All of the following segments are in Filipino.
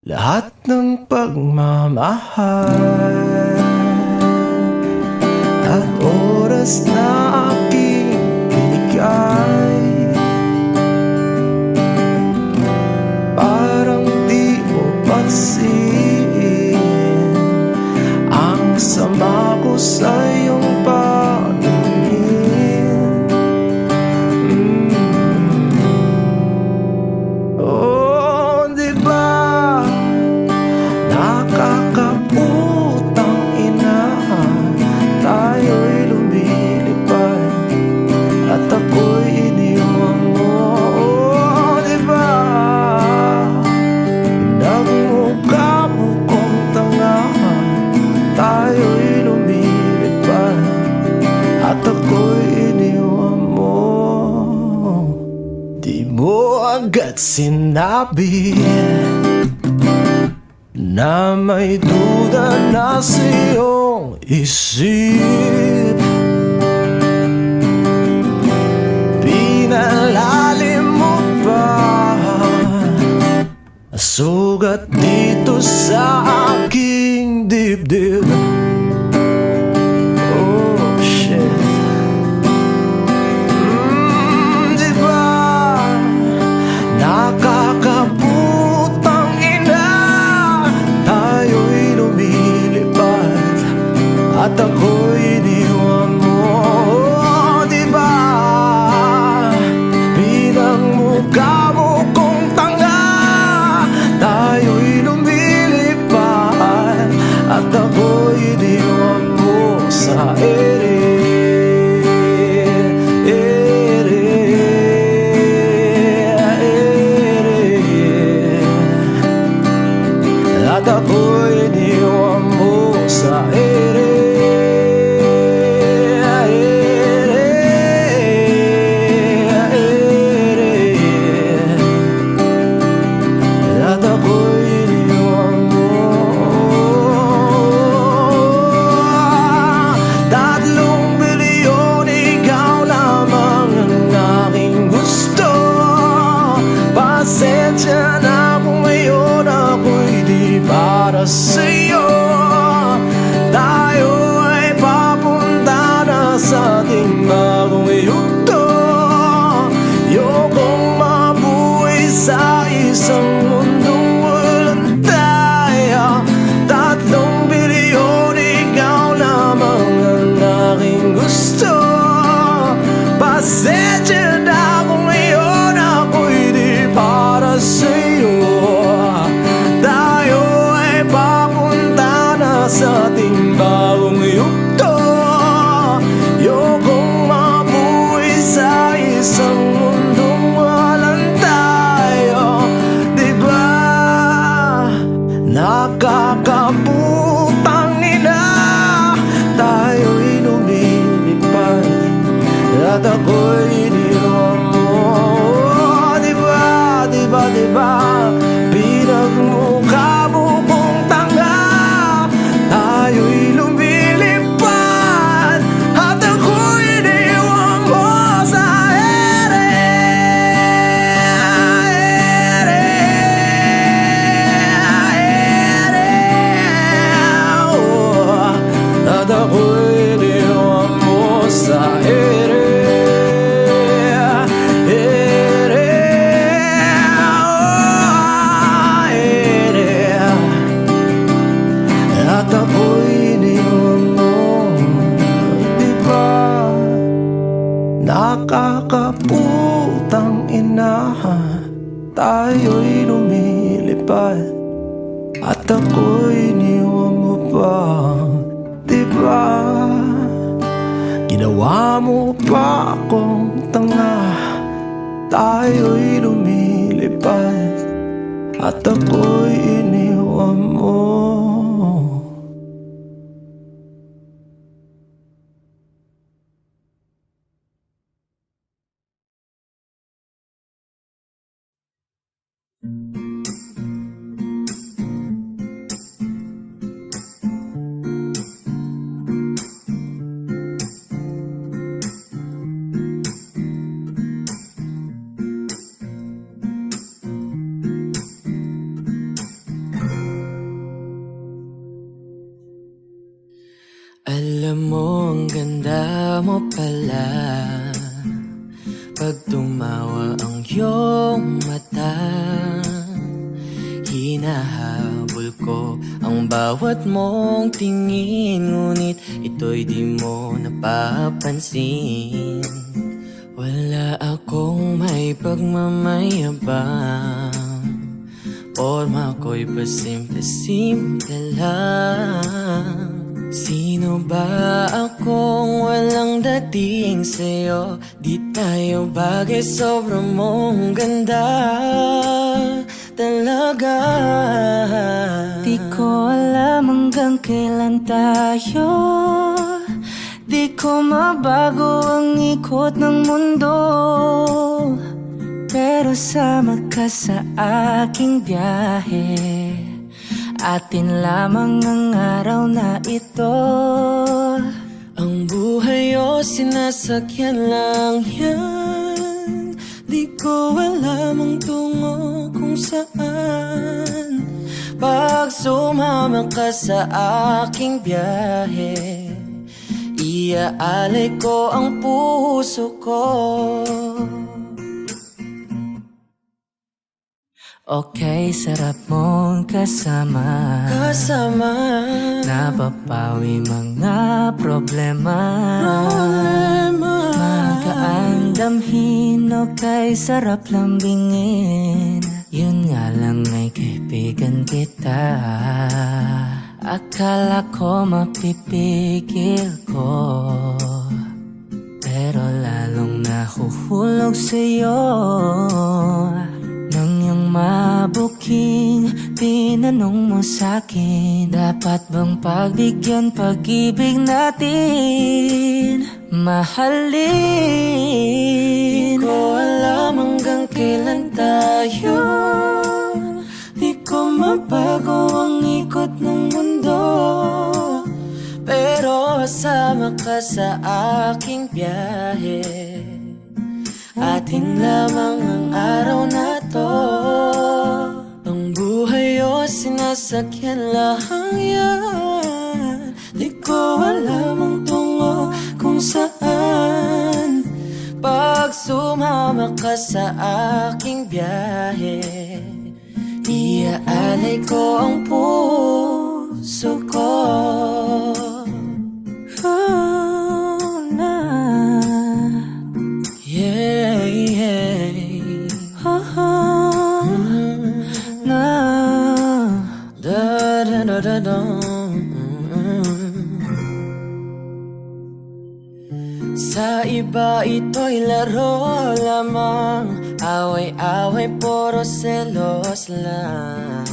Lahat ng pagmamahal at oras na aking binigay, parang di mo pansin ang sama ko sa iyong paningin. Oh, di ba nakakaputang ina, tayo'y lumilipad at ako'y iniwan mo. Oh, di ba nagmukha mo kong tanga, tayo'y lumilipad at ako'y iniwan mo. Di mo agad sinabi na may duda na sa iyong isip, pinalalim mo pa sugat dito sa aking dibdib. Oh shit. Di ba nakakaputang ina, tayo'y lumilipad at ako'y iniwan mo. Oh, di ba pinagmukha mo kong tanga, tayo'y lumilipad at ako'y iniwan mo sa ere. At ako'y iniwan mo sa ere. At ako'y iniwan mo. 3 bilyon, ikaw lamang ang aking gusto. Pasensya na kung ngayon ako'y di para sa'yo. Tayo ay papunta na sa ating bagong yugto. Ayokong mabuhay sa isang mundong walang tayo. 3 bilyon, ikaw lamang ang aking gusto. Pasensya na kung ngayon ako'y di para sa'yo. Tayo ay papunta na sa ating bagong yugto. Ayokong mabuhay sa isang mundong walang tayo. Di ba nakakaputang ina, tayo'y lumilipad at ako'y iniwan mo. Di ba, di ba, di ba pinagmukha mo kong tanga, tayo'y lumilipad at ako'y iniwan mo sa ere. Oh, at ako'y iniwan mo sa ere. At ako'y iniwan mo. Di ba nakakaputang ina, tayo'y lumilipad at ako'y iniwan mo pa. Di ba ginawa mo pa akong tanga, tayo'y lumilipad at ako'y iniwan mo. Alam mo, ang ganda mo pala pag tumawa ang iyong mata. Hinahabol ko ang bawat mong tingin, ngunit ito'y di mo napapansin. Wala akong may pagmamayabang, forma ko'y pasimple-simple lang. Sino ba akong walang dating sa'yo? Di tayo bagay, sobrang mong ganda talaga. Di ko alam hanggang kailan tayo, di ko mabago ang ikot ng mundo, pero sama ka sa aking biyahe. Atin lamang ang araw na ito. Ang buhay o sinasakyan lang yan, di ko alam ang tungo kung saan. Pag sumama ka sa aking biyahe, iaalay ko ang puso ko. Okay, sarap mong kasama, napapawi mga problema. Magaan damhin, okay, sarap lambingin. Yun nga lang ay kaibigan kita. Akala ko mapipigil ko, pero lalong nahuhulog sa'yo. Nang yung mabuking tinanong mo sa'kin, dapat bang pagbigyan pag-ibig natin, mahalin? Di ko alam hanggang kailan tayo, di ko mabago ang ikot ng mundo, pero sama ka sa aking biyahe. Atin lamang ang araw na to. Ang buhay o sinasakyan lang yan, di ko alam ang tungo kung saan. Pag sumama ka sa aking biyahe, iaalay ko ang puso ko. Sa iba ito'y laro lamang, away-away puro selos lang.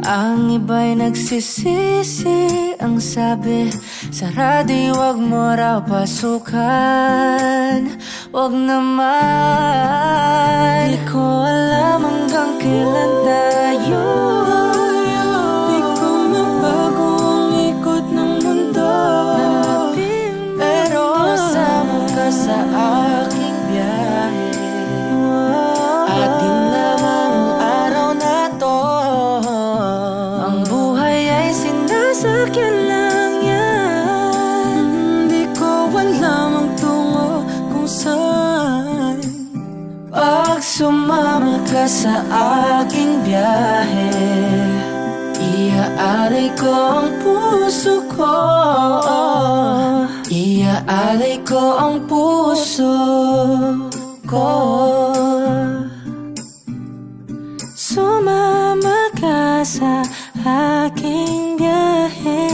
Ang iba'y nagsisisi, ang sabi sa radyo, wag mo raw pasukan. Wag naman. Di ko alam hanggang kailan tayo, di ko mabago ang ikot ng mundo, pero sama ka sa aking biyahe. Atin lamang ang araw na to. Ang buhay ay sinasakyan lang yan, di ko alam ang tungo kung saan. pag sumama ka sa aking biyahe, iaalay ko ang puso ko. Iaalay ko ang puso ko. Sumama ka sa aking biyahe.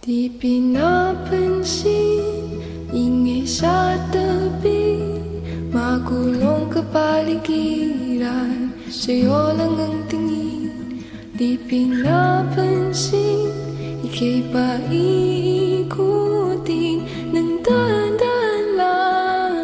Di pinapansin, ingay sa tabi, makulong kapaligiran, sa'yo lang ang tingin. Di pinapansin, ika'y paikutin ng dahan-dahan lang.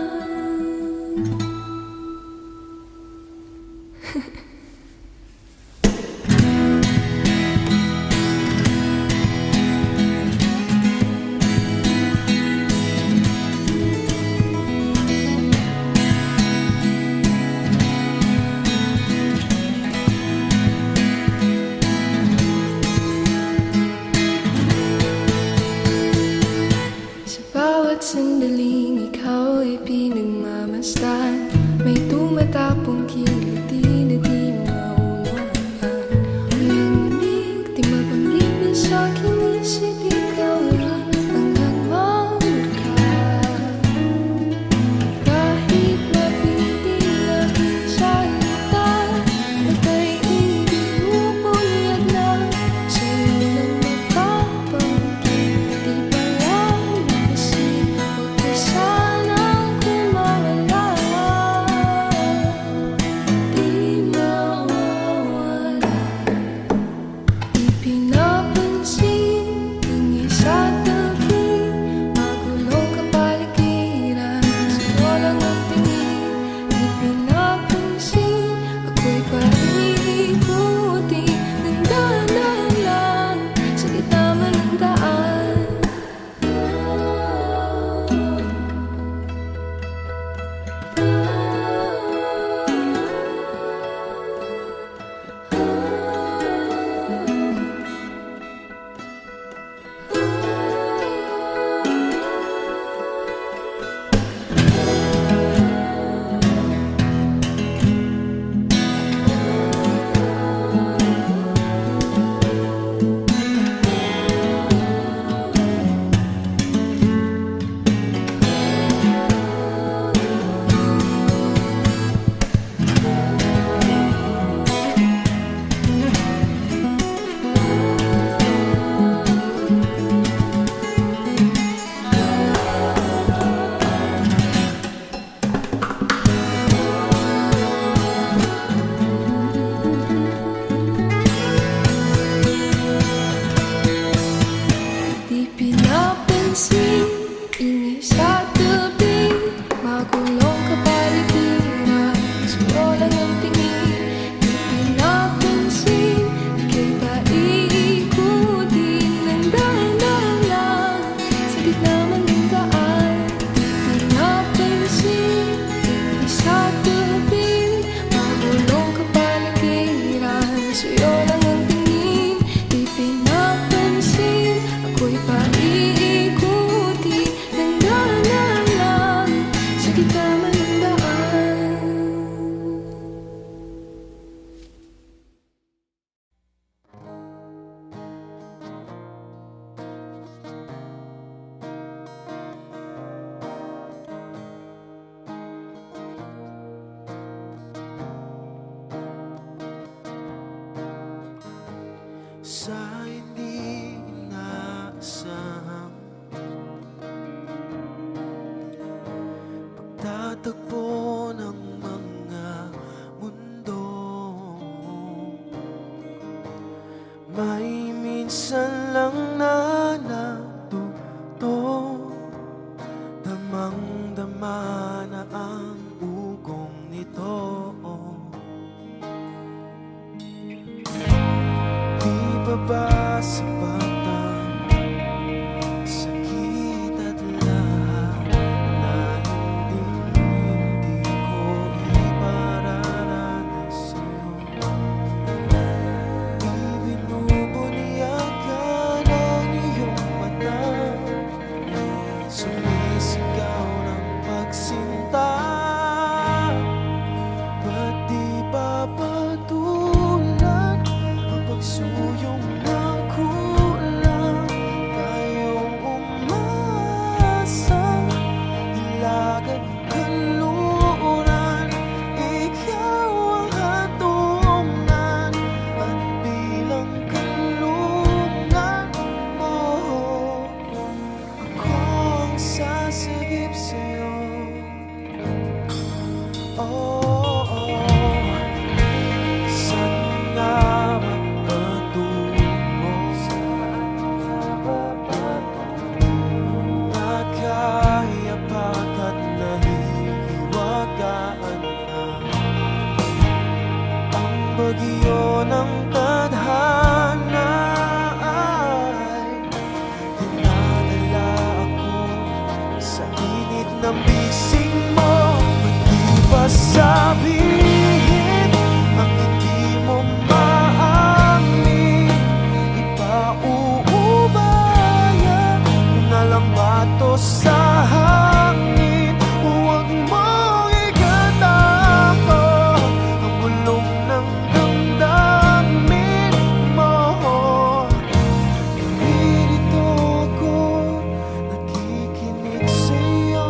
sa hindi inaasahang pagtatagpo ng mga mundo. May minsan lang na natuto, damang-dama na ang ugong nito. Di ba ba sapat ang sakit at lahat na hindi ko ipararanas sa'yo? Ibinubunyagan ang iyong mata, sumisigaw ng pagsinta. Ba't di ba patulan ang pagsuyong na kulang? Tayong umasang ilagad kanluran, ikaw ang hatungan at bilang kanlungan mo, ako ang sasagip sa'yo. Oh, saan nga ba patungo? Nakayapak at nahihiwagaan na ang bagyo ng tadhana ay dinadala ako sa init ng bisig mo. Ba't di ba sabihin ang hindi mo maamin? Ipauubaya mo na lang ba to sa hangin? Huwag mong ikatako ang bulong ng damdamin mo. Nandito ako, nakikinig sa'yo.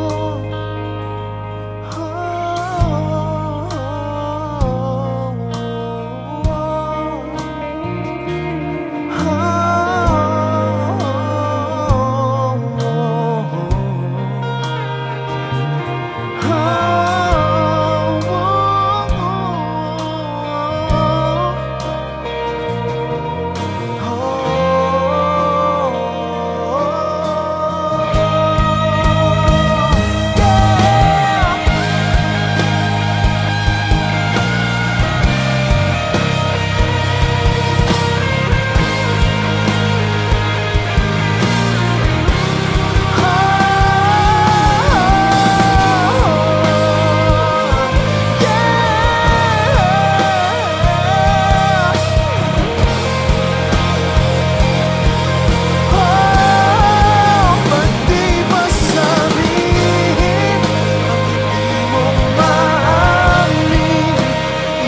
Ba't di ba sabihin ang hindi mo maamin?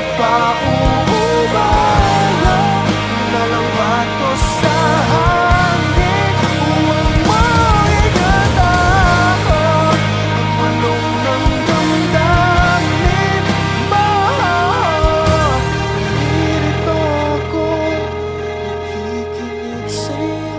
Ipauubaya na lang ba to sa hangin? Huwag mong ikatakot ang bulong ng damdamin mo. Nandito ako, nakikinig sa'yo.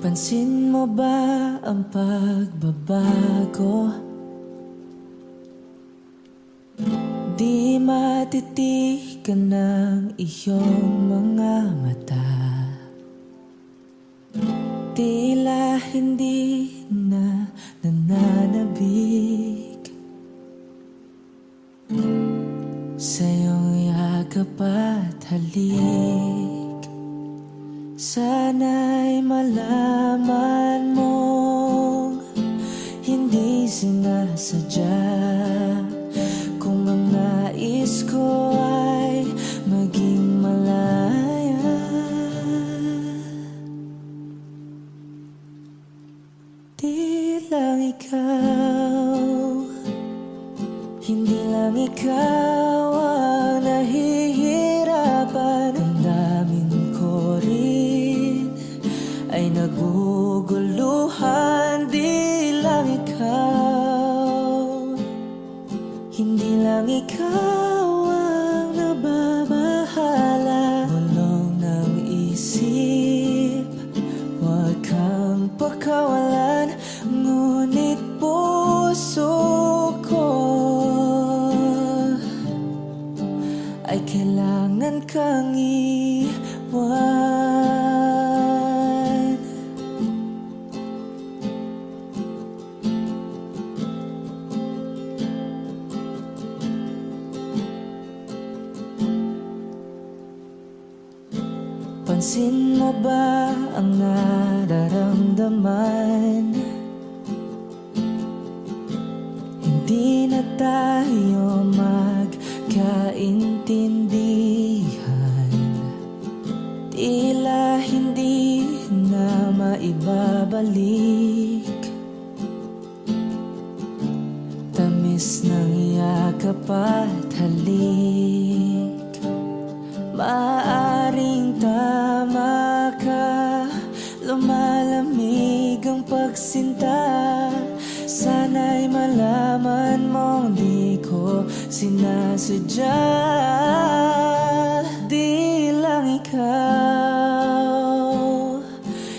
Pansin mo ba ang pagbabago? Di matitigan ng iyong mga mata. Tila hindi na nananabik sa iyong yakap at halik. Sana'y malaman mong hindi sinasadya kung ang nais ko ay maging malaya. Di lang ikaw, hindi lang ikaw ang nahihirapan. Ang damdamin ko rin ay naguguluhan. Di lang ikaw, hindi lang ikaw ang nababahala. Bulong ng isip, huwag kang pakawalan. Ngunit puso ko ay kailangan kang iwan. Pansin mo ba ang nararamdaman? Hindi na tayo magkaintindihan. Tila hindi na maibabalik tamis ng yakap at halik. Maaring tama ka, lumalamig ang pagsinta. Sana'y malaman mong di ko sinasadya. Di lang ikaw,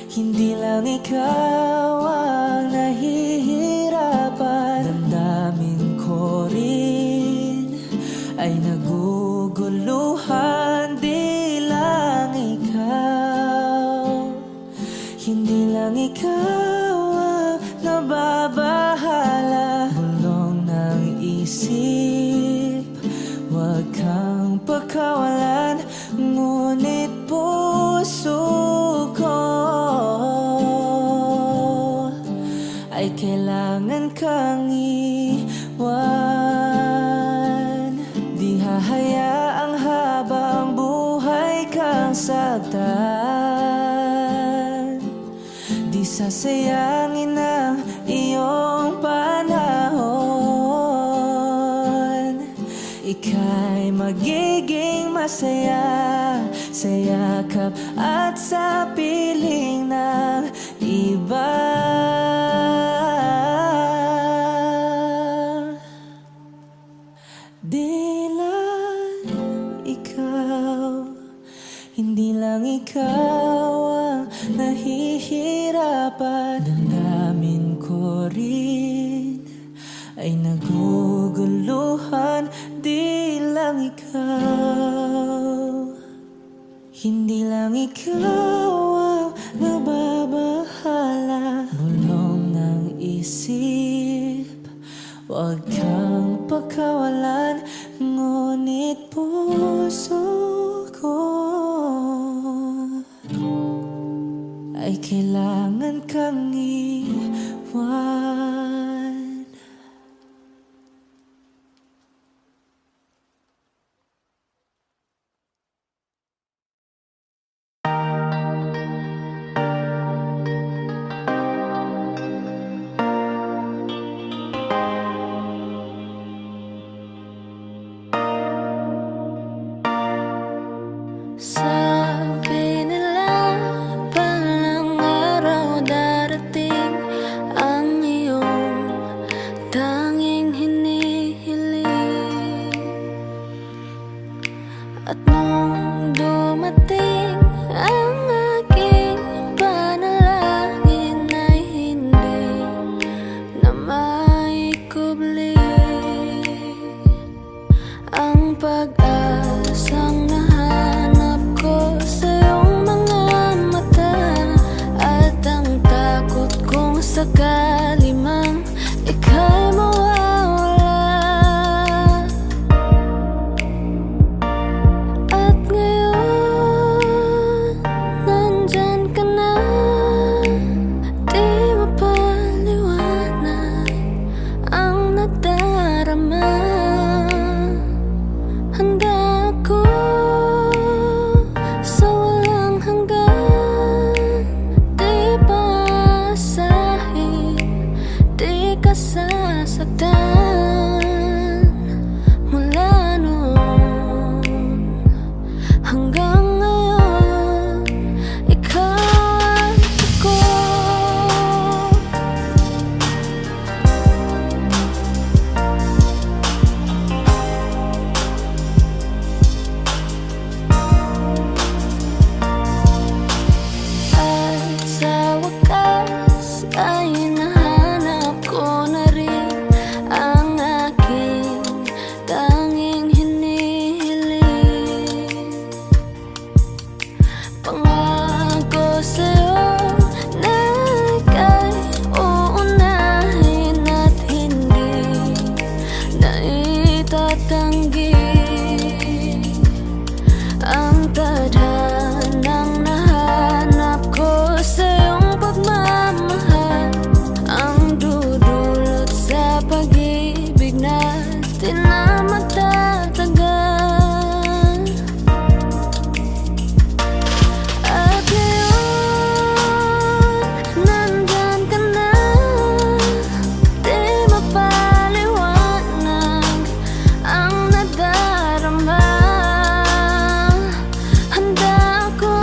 hindi lang ikaw ang nahihirapan. Damdamin ko rin ay naguguluhan. Di lang ikaw, hindi lang ikaw ang nababahala. Bulong ng isip, huwag kang pakawalan. Ngunit puso ko ay kailangan kang iwan. Di hahayaang habang buhay kang saktan. Di sasayangin ang iyong panahon. Ika'y magiging masaya sa yakap at sa piling ng iba. Di lang ikaw, hindi lang ikaw ang nahihirapan. Damdamin ko rin ay naguguluhan. Di lang ikaw, hindi lang ikaw ang nababahala. Bulong ng isip, huwag kang pakawalan. Ngunit puso ko ay kailangan kang iwan. Sabi nila palang araw darating ang iyong tanging hinihiling. At nung dumating ang aking panalangin ay hindi na maikubli ang pag ang nahanap ko sa iyong mga mata. At ang takot kong sakali mang ika'y mawawala. At ngayon, nandyan ka na. Di mapaliwanag ang nadarama. Handa ako sa walang hanggan. Di paasahin, di ka sasaktan. Mula noon hanggang ngayon, ikaw at ako. At sa wakas ay nahanap ko na rin ang aking tanging hinihiling. Pangako sa'yo na ika'y uunahin at hindi na itatanggi ang tadhanang nahanap ko sa iyong pagmamahal. Ang dudulot sa pag-ibig natin na matatagal. At ngayon, nandyan ka na. Di mapaliwanag ang nadarama. Handa ako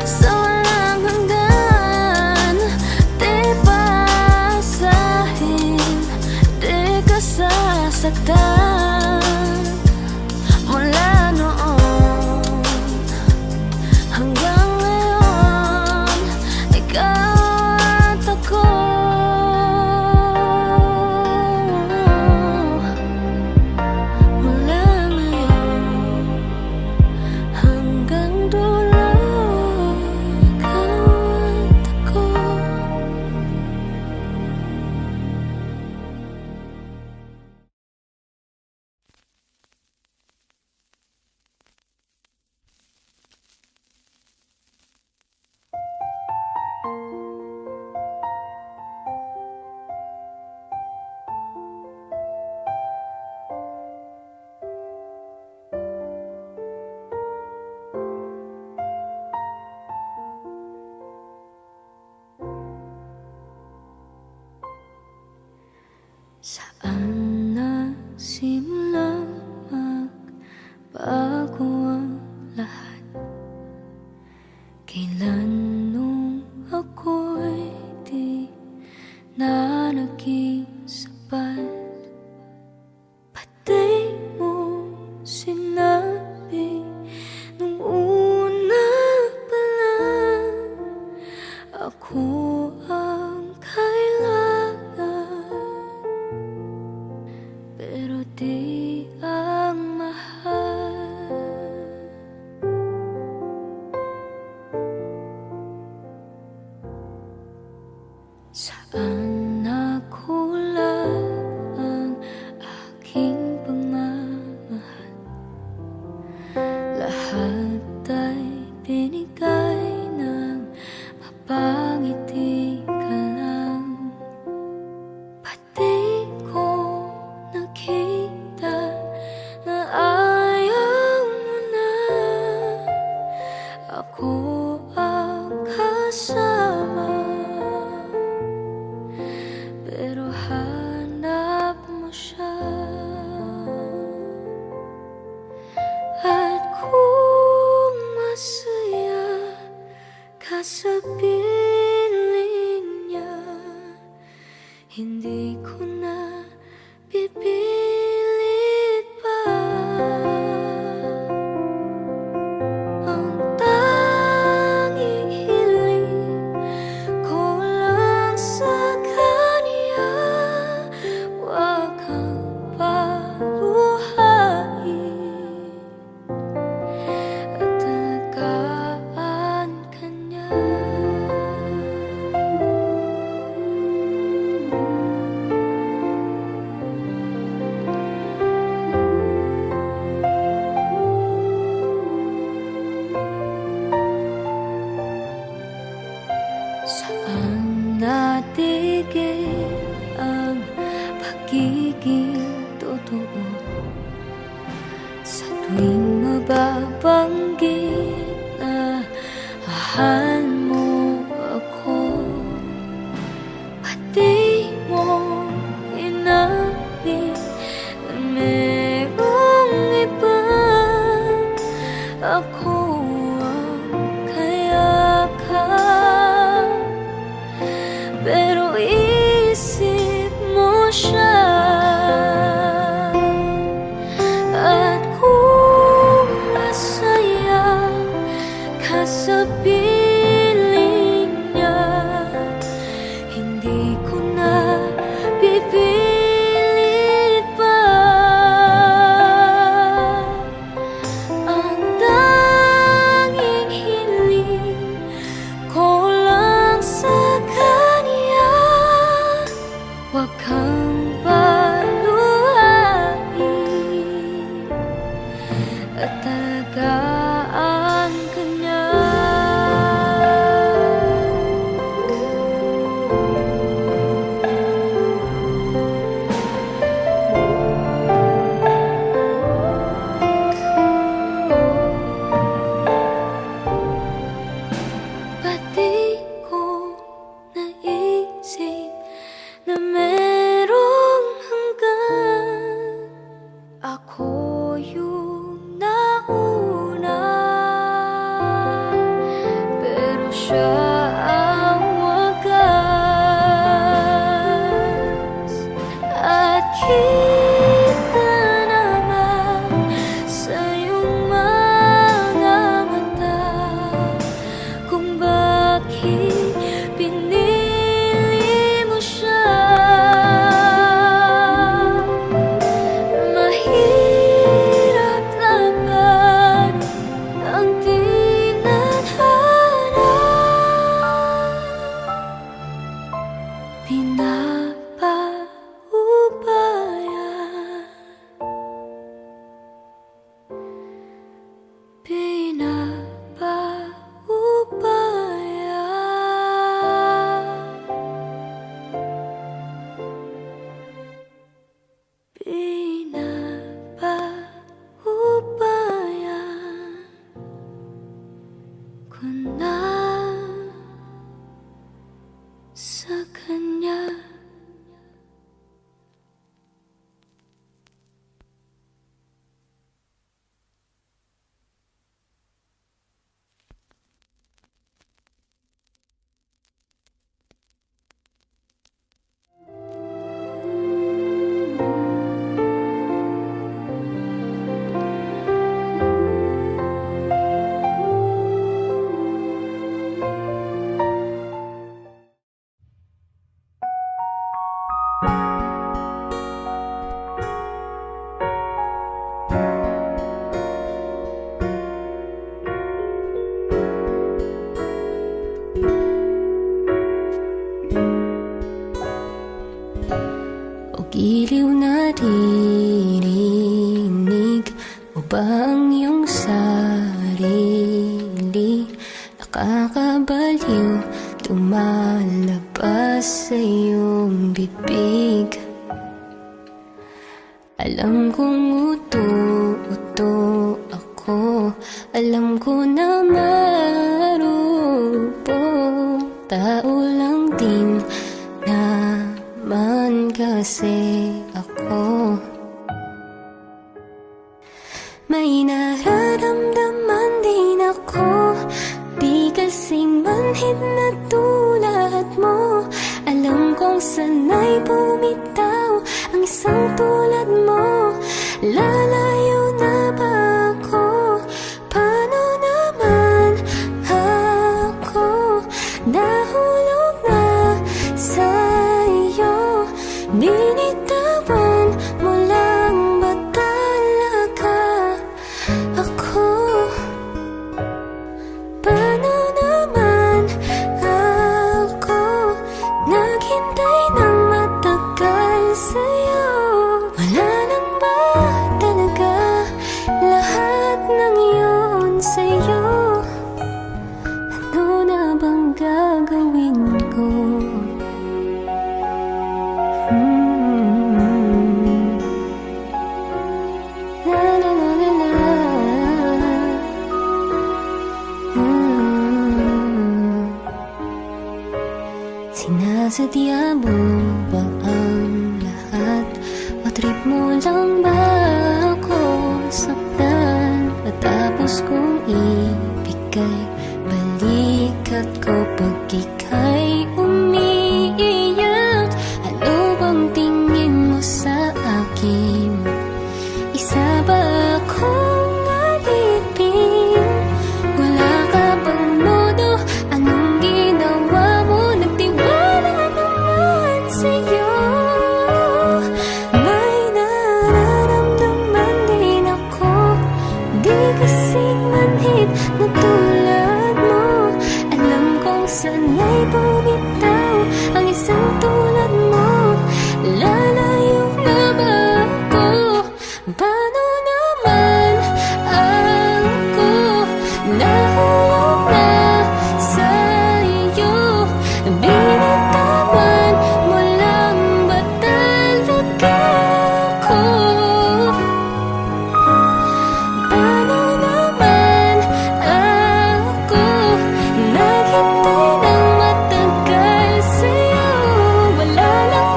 sa walang hanggan. Di paasahin, di ka sasaktan. Mula noon hanggang ngayon, ikaw at ako. Mula ngayon hanggang dulo, ikaw at ako. Saan nagsimula magbago ang lahat? Kailan nung ako'y di na naging sapat? Pati mo sinabi nung una pa lang, ako ang kailangan. Pero di ang mahal. Saan nakulang ang aking pagmamahal? tuwing mababanggit na mahal mo ako. Pati mo inamin na merong iba, ako ang kayakap. Pero isip mo siya, at kung masaya ka sa piling niya, hindi ko na pipilit pa. Ang tanging hiling ko lang sa kanya, huwag kang paluhain at talagaan ka niya. Pati ko naisip na merong hanggan, ako yung nauna, pero siya ang wagas. At kita naman sa iyong mga mata kung bakit pinili mo siya. Mahirap laban ang tinadhana, pinapaubaya, pinapaubaya ko na sa kanya. O giliw na dirinig mo ba ang iyong sarili? Nakakabaliw, tumalabas sa iyong bibig. Alam kong uto-uto ako, alam ko na marupok, tao lang din naman kasi ako. May nararamdaman din ako, di kasi manhid na tulad mo. Alam kong sanay bumitaw ang isang tulad mo. Lalayo na ba ako? Paano naman ako? Nahulog na sa iyo. Binitawan mo lang ba talaga ako? Paano naman ako naghintay ng matagal sa'yo? Wala nang ba Sinadya mo ba ang lahat? O trip mo lang ba akong saktan? Matapos kong ibigay balikat ko pag ika'y umiiyak. Ano bang tingin mo sa akin? Isa ba akong alipin? Wala ka bang modo? Anong ginawa mo? Nagtiwala naman sa'yo. May nararamdaman din ako, di kasing manhid na tulad mo. Alam kong sana'y bumitaw ang isang tulad mo. Lalayo na ba ako? Paano naman ako nahulog na sa'yo? Binitawan mo lang ba talaga ako? Paano naman ako naghintay ng matagal sa'yo? Wala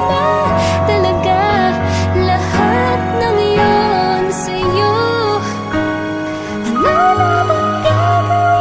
lang ba talaga lahat ng iyon sa'yo? Ano na bang gagawin ko?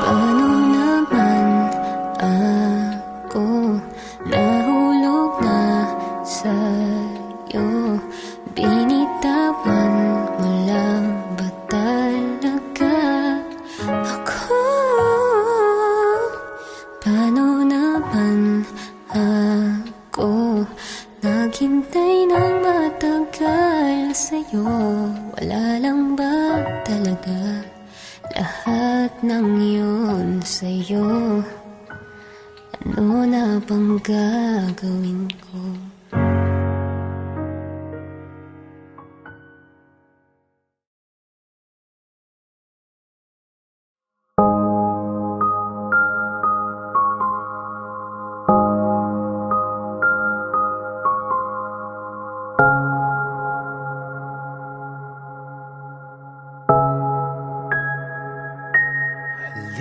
Paano naman ako nahulog na sa'yo? Binitawan mo lang ba talaga ako? Paano naman ako naghintay ng matagal sa'yo? Wala lang ba talaga lahat ng yun sa'yo? Ano na bang gagawin ko?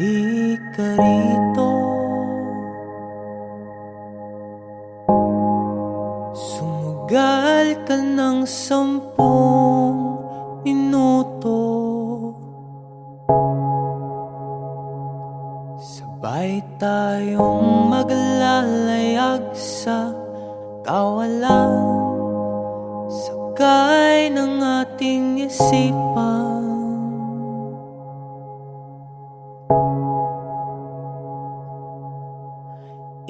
Halika rito, sumugal ka ng 10 minuto. Sabay tayong maglalayag sa kawalan, sakay ng ating isipan.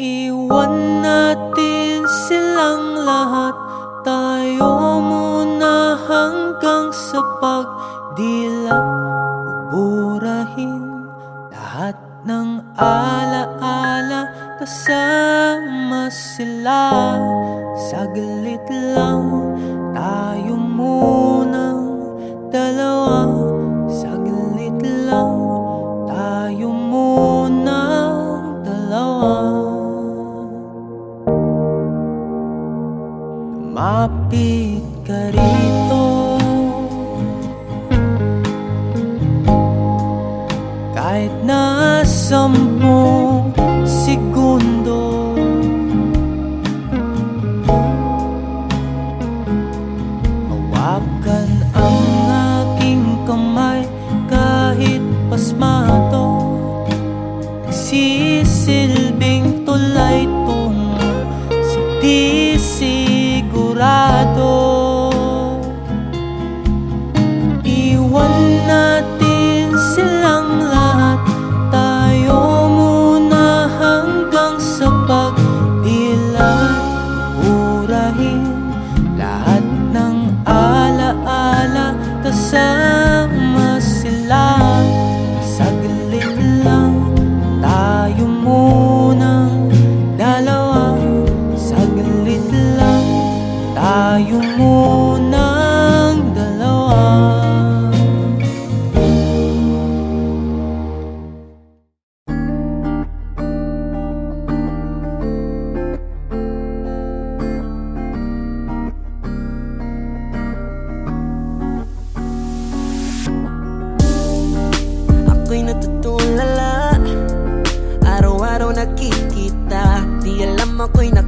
Iwan natin silang lahat, tayo muna hanggang sa pagdilat. Uburahin lahat ng alaala, kasama sila. Saglit lang, tayo munang dalawa. Saglit lang, tayo munang dalawa. Lumapit ka rito, kahit na 10 segundo. Hawakan ang aking kamay kahit pasmado. Nagsisilbing tulay tungo sa di sigurado. Iwan natin silang lahat, tayo muna hanggang sa pagdilat. Burahin lahat ng alaala,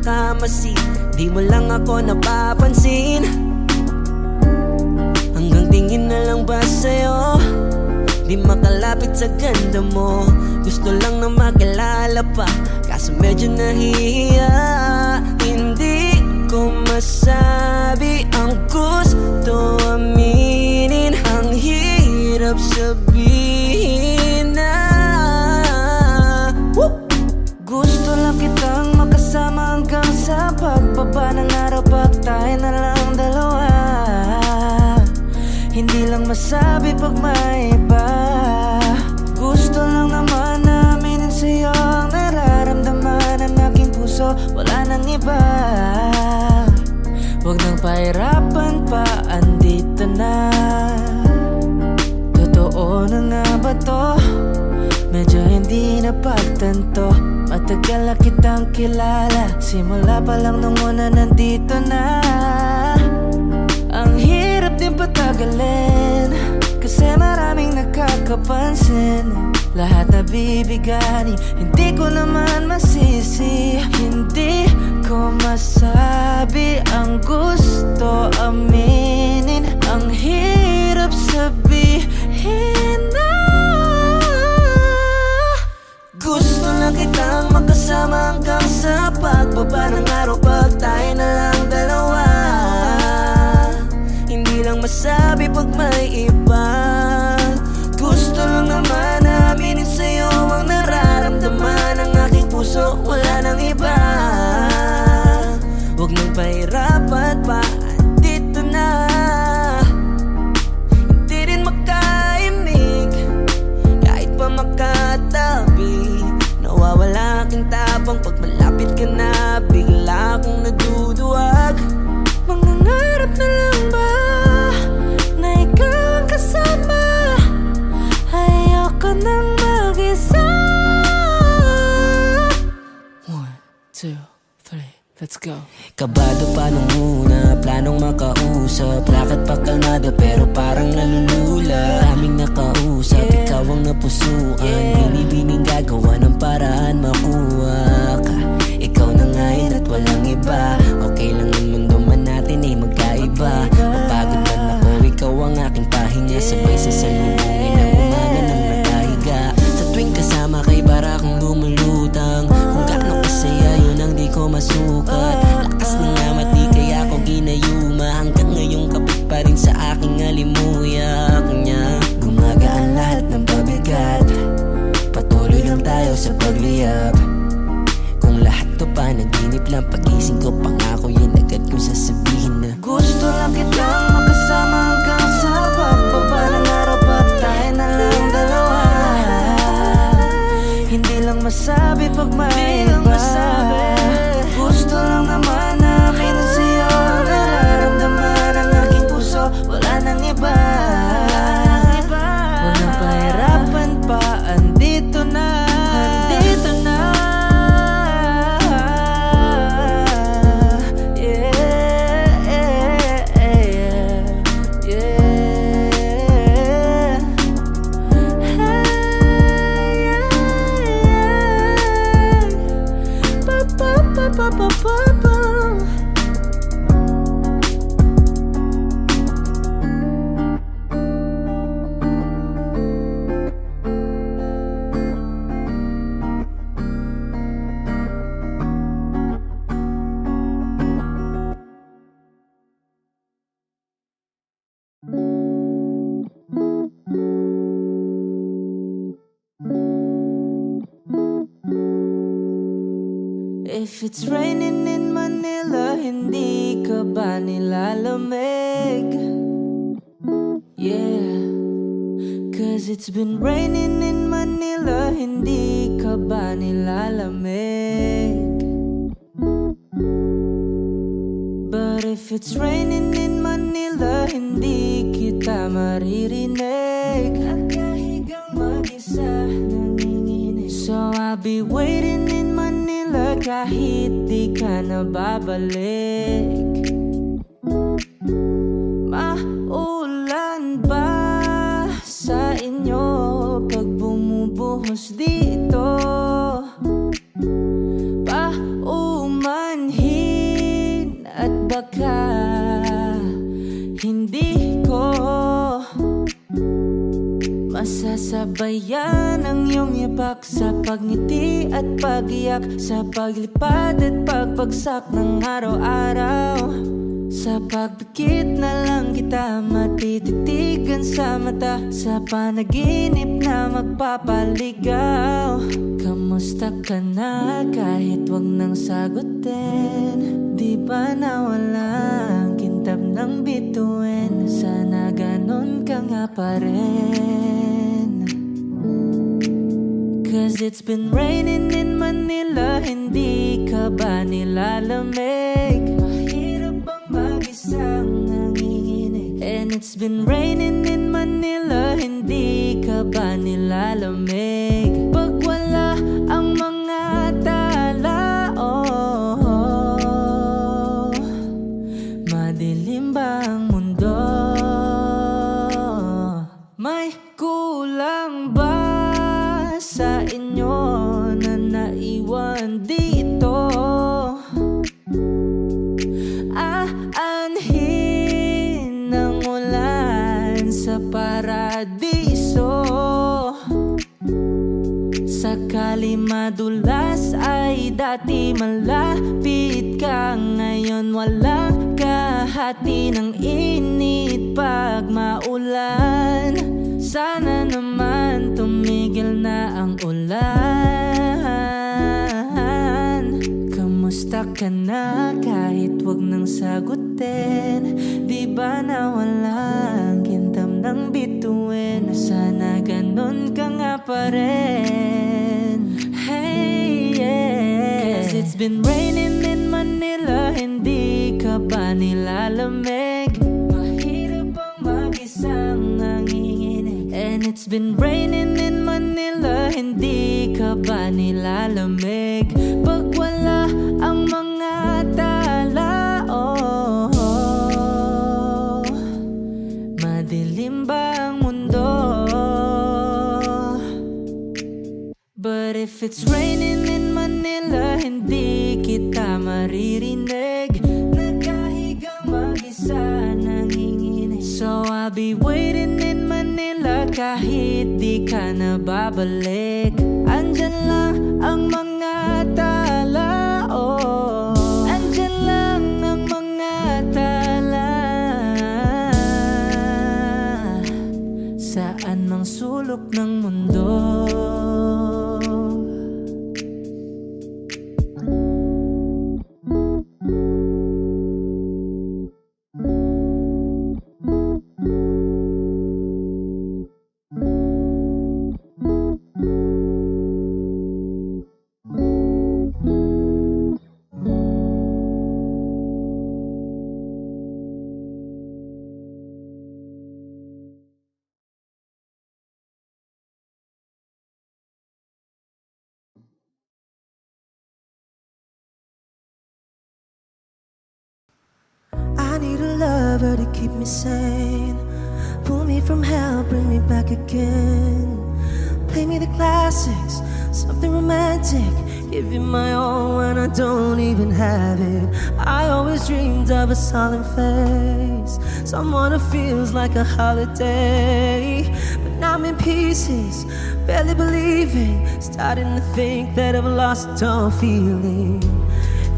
nakamasid, di mo lang ako napapansin. Hanggang tingin na lang ba sa'yo, di makalapit sa ganda mo. Gusto lang na makilala pa, kaso medyo nahihiya. Hindi ko masabi ang gusto aminin, ang hirap sabihin na gusto lang kitang makasama hanggang sa pagbaba ng araw, pag tayo na lang dalawa. Hindi lang masabi pag may iba. Gusto lang naman na aminin sa'yo ang nararamdaman ng aking puso, wala nang iba. Huwag nang pahirapan pa, andito na. Totoo na nga ba to? Medyo hindi na pagtanto. Matagal na kitang kilala, simula pa lang nung una nandito na. Ang hirap din patagalin, kasi maraming nakakapansin. Lahat na bibigani, hindi ko naman masisi. Hindi ko masabi ang gusto aminin, ang hirap sabihin na gusto lang kitang makasama hanggang sa pagbaba ng araw, pag tayo na lang dalawa. Hindi lang masabi pag may iba. Gusto lang naman aminin sa'yo ang nararamdaman ng aking puso, wala nang iba. Huwag nang pahirapan pa, andito na. Hindi rin makaimig, kahit pa makatabi. Nawawala aking tapang pag malapit ka na, bigla akong naduduwag. Mangangarap na lang ba na ikaw ang kasama? Ayoko nang mag-isa. 1, 2, 3, let's go. Kabado pa nung una, planong makausap. Lakad pa kalmado pero parang nalulula. Aming nakausap, ikaw ang napusuan. Binibining gagawa ng paraan makuha ka. Ikaw na nga yun at walang iba. Okay lang ang mundo man natin ay magkaiba. Mapagod man ako, ikaw ang aking pahinga. Sabay sa salubungin ang umaga ng nakahiga. Sa tuwing kasama kay para akong lumulutang. Kung gaano kasaya yun ang di ko masukat. Lakas ng amat di kaya ako ginayuma. Hanggang ngayong kapit pa rin sa aking alimuyak niya. Gumagaan lahat ng pabigat, patuloy lang tayo sa pagliyap. Kung lahat to panaginip lang, pagising ko pangako yan agad kong sasabihin na gusto lang kitang makasama hanggang sa pagbaba ng araw, pag tayo na lang dalawa. Hindi lang masabi pag may iba. Gusto lang naman na aminin sa'yo ang nararamdaman ng aking puso, wala nang iba. Huwag nang pahirapan pa, andito na. Andito na. If it's raining in Manila, hindi ka ba nilalamig? Yeah, cause it's been raining in Manila, hindi ka ba nilalamig? But if it's raining in Manila, hindi kita maririnig. Nakahigang mag-isa, nanginginig. So I'll be waiting in Manila kahit di ka na babalik. Maulan ba sa inyo pag bumubuhos dito? Paumanhin hindi ko masasabayan ang iyong yapak sa pagngiti at pag-iyak, sa paglipad at pagbagsak ng araw-araw. Sa pagdikit na lang kita matititigan sa mata, sa panaginip na magpapaligaw. Kamusta ka na kahit wag nang sagutin? Di ba nawala ang kintab ng bituin? Sana ganon ka nga pa rin. Cause it's been raining in Manila, hindi ka ba nilalamig? Mahirap bang mag-isang nanginginig? And it's been raining in Manila, hindi ka ba nilalamig? Pag wala ang mga tala, oh, madilim ba ang mundo? May kulang ba sa inyo na naiwan dito? Aanhin ng ulan sa paradiso. Sakali madulas ay dati malapit ka, ngayon walang kahati ng init pag maulan. Sana naman tumigil na ang ulan. Kamusta ka na kahit wag nang sagutin? Di ba nawala ang kintam ng bituin? Sana ganon ka nga pa rin. Hey, yeah. Cause it's been raining in Manila, hindi ka ba nilalamig? Mahirap bang mag-isang nanginginig? And it's been raining in Manila, hindi ka ba nilalamig? Pag wala ang mga tala, oh, madilim ba ang mundo? But if it's raining in Manila, hindi kita maririnig. Nagkahigang mag-isa nanginginig. So I'll be waiting in Manila kahit di ka na babalik. Andyan lang ang mga tala, oh, andyan lang ang mga tala. Saan mang sulok ng mundo. I need a lover to keep me sane. Pull me from hell, bring me back again. Play me the classics, something romantic. Give you my all when I don't even have it. I always dreamed of a solemn face, someone who feels like a holiday. But now I'm in pieces, barely believing, starting to think that I've lost all feeling.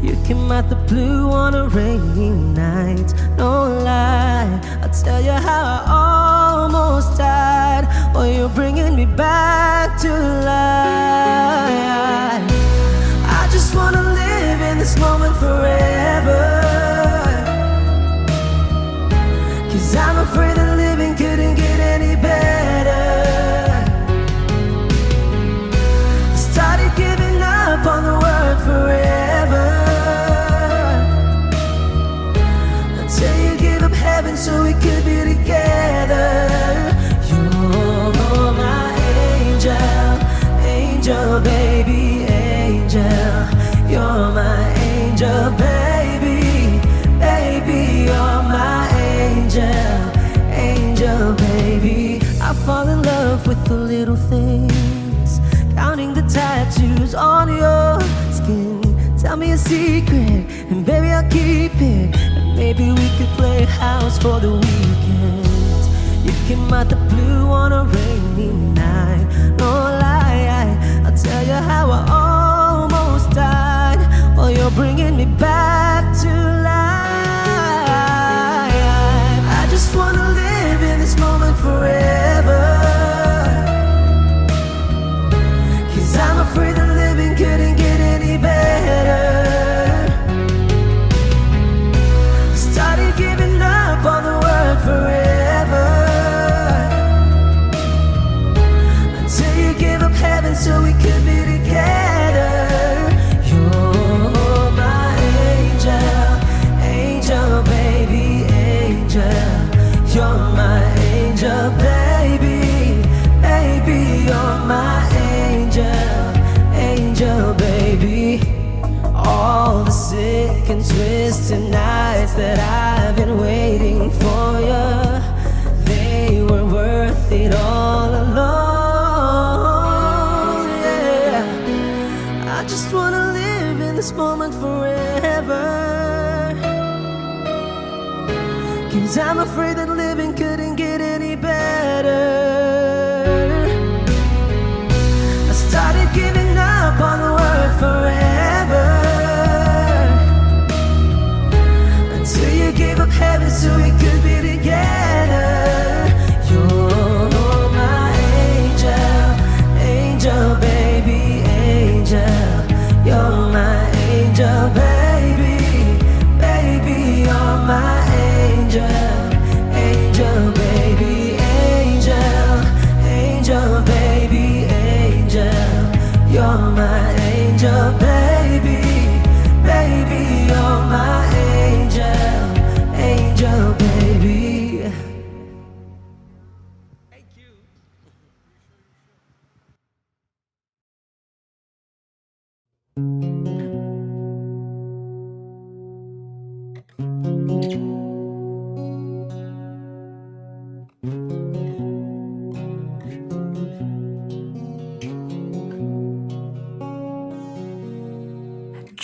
You came out the blue on a rainy night, no lie. I'll tell you how I almost died, while you're bringing me back to life. I just wanna live in this moment forever, 'cause I'm afraid that living couldn't get any better. Started giving up on the word forever, heaven so we could be together. You're my angel, angel baby, angel. You're my angel baby, baby. You're my angel, angel baby. I fall in love with the little things, counting the tattoos on your skin. Tell me a secret and baby I'll keep it. Maybe we could play house for the weekend. You came out the blue on a rainy night. No lie, I'll tell you how I almost died while you're bringing me back to life. I just wanna live in this moment forever, 'cause I'm afraid that living couldn't get any better. Started giving up on the word forever, until you gave up heaven so we could be together. You're my angel, angel baby, angel. You're my angel baby, baby. You're my angel, angel baby. All the sick and twisted nights that I've been waiting for you, they were worth it all alone. Yeah, I just wanna live in this moment forever, 'cause I'm afraid that living couldn't get any better. I started giving up on the word forever, until you gave up heaven so we could be together. You're my angel, angel baby, angel. You're my angel baby, baby. You're my angel, angel baby, angel, angel baby, angel. You're my angel baby, baby. You're my angel, angel baby.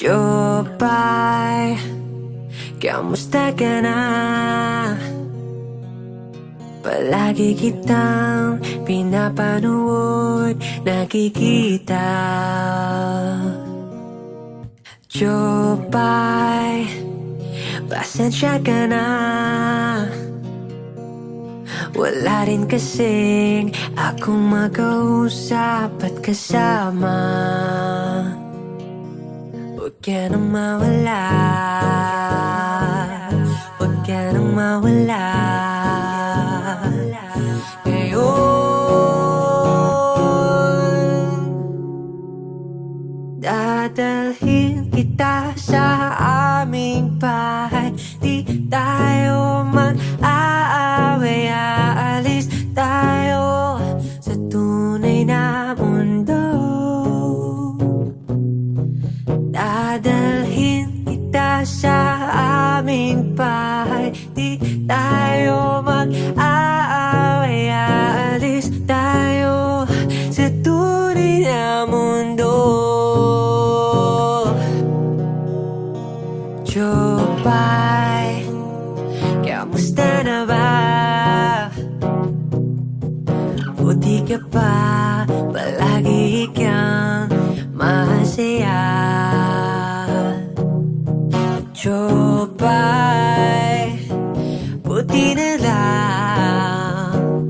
Jopay, kamusta ka na? Palagi kitang pinapanood, nakikita. Jopay, pasensya ka na. Wala rin kasing akong makausap at kasama. Huwag ka nang mawala, huwag ka nang mawala. Ngayon, dadalhin kita sa aming bahay. Di tayo mag-aaway, aalis tayo sa tunay na mundo. Dadalhin kita sa aming bahay. Di tayo mag-aaway, aalis tayo sa tunay na mundo. Jopay, kamusta na ba? Buti ka pa, palagi kang masaya. Jopay, buti na lang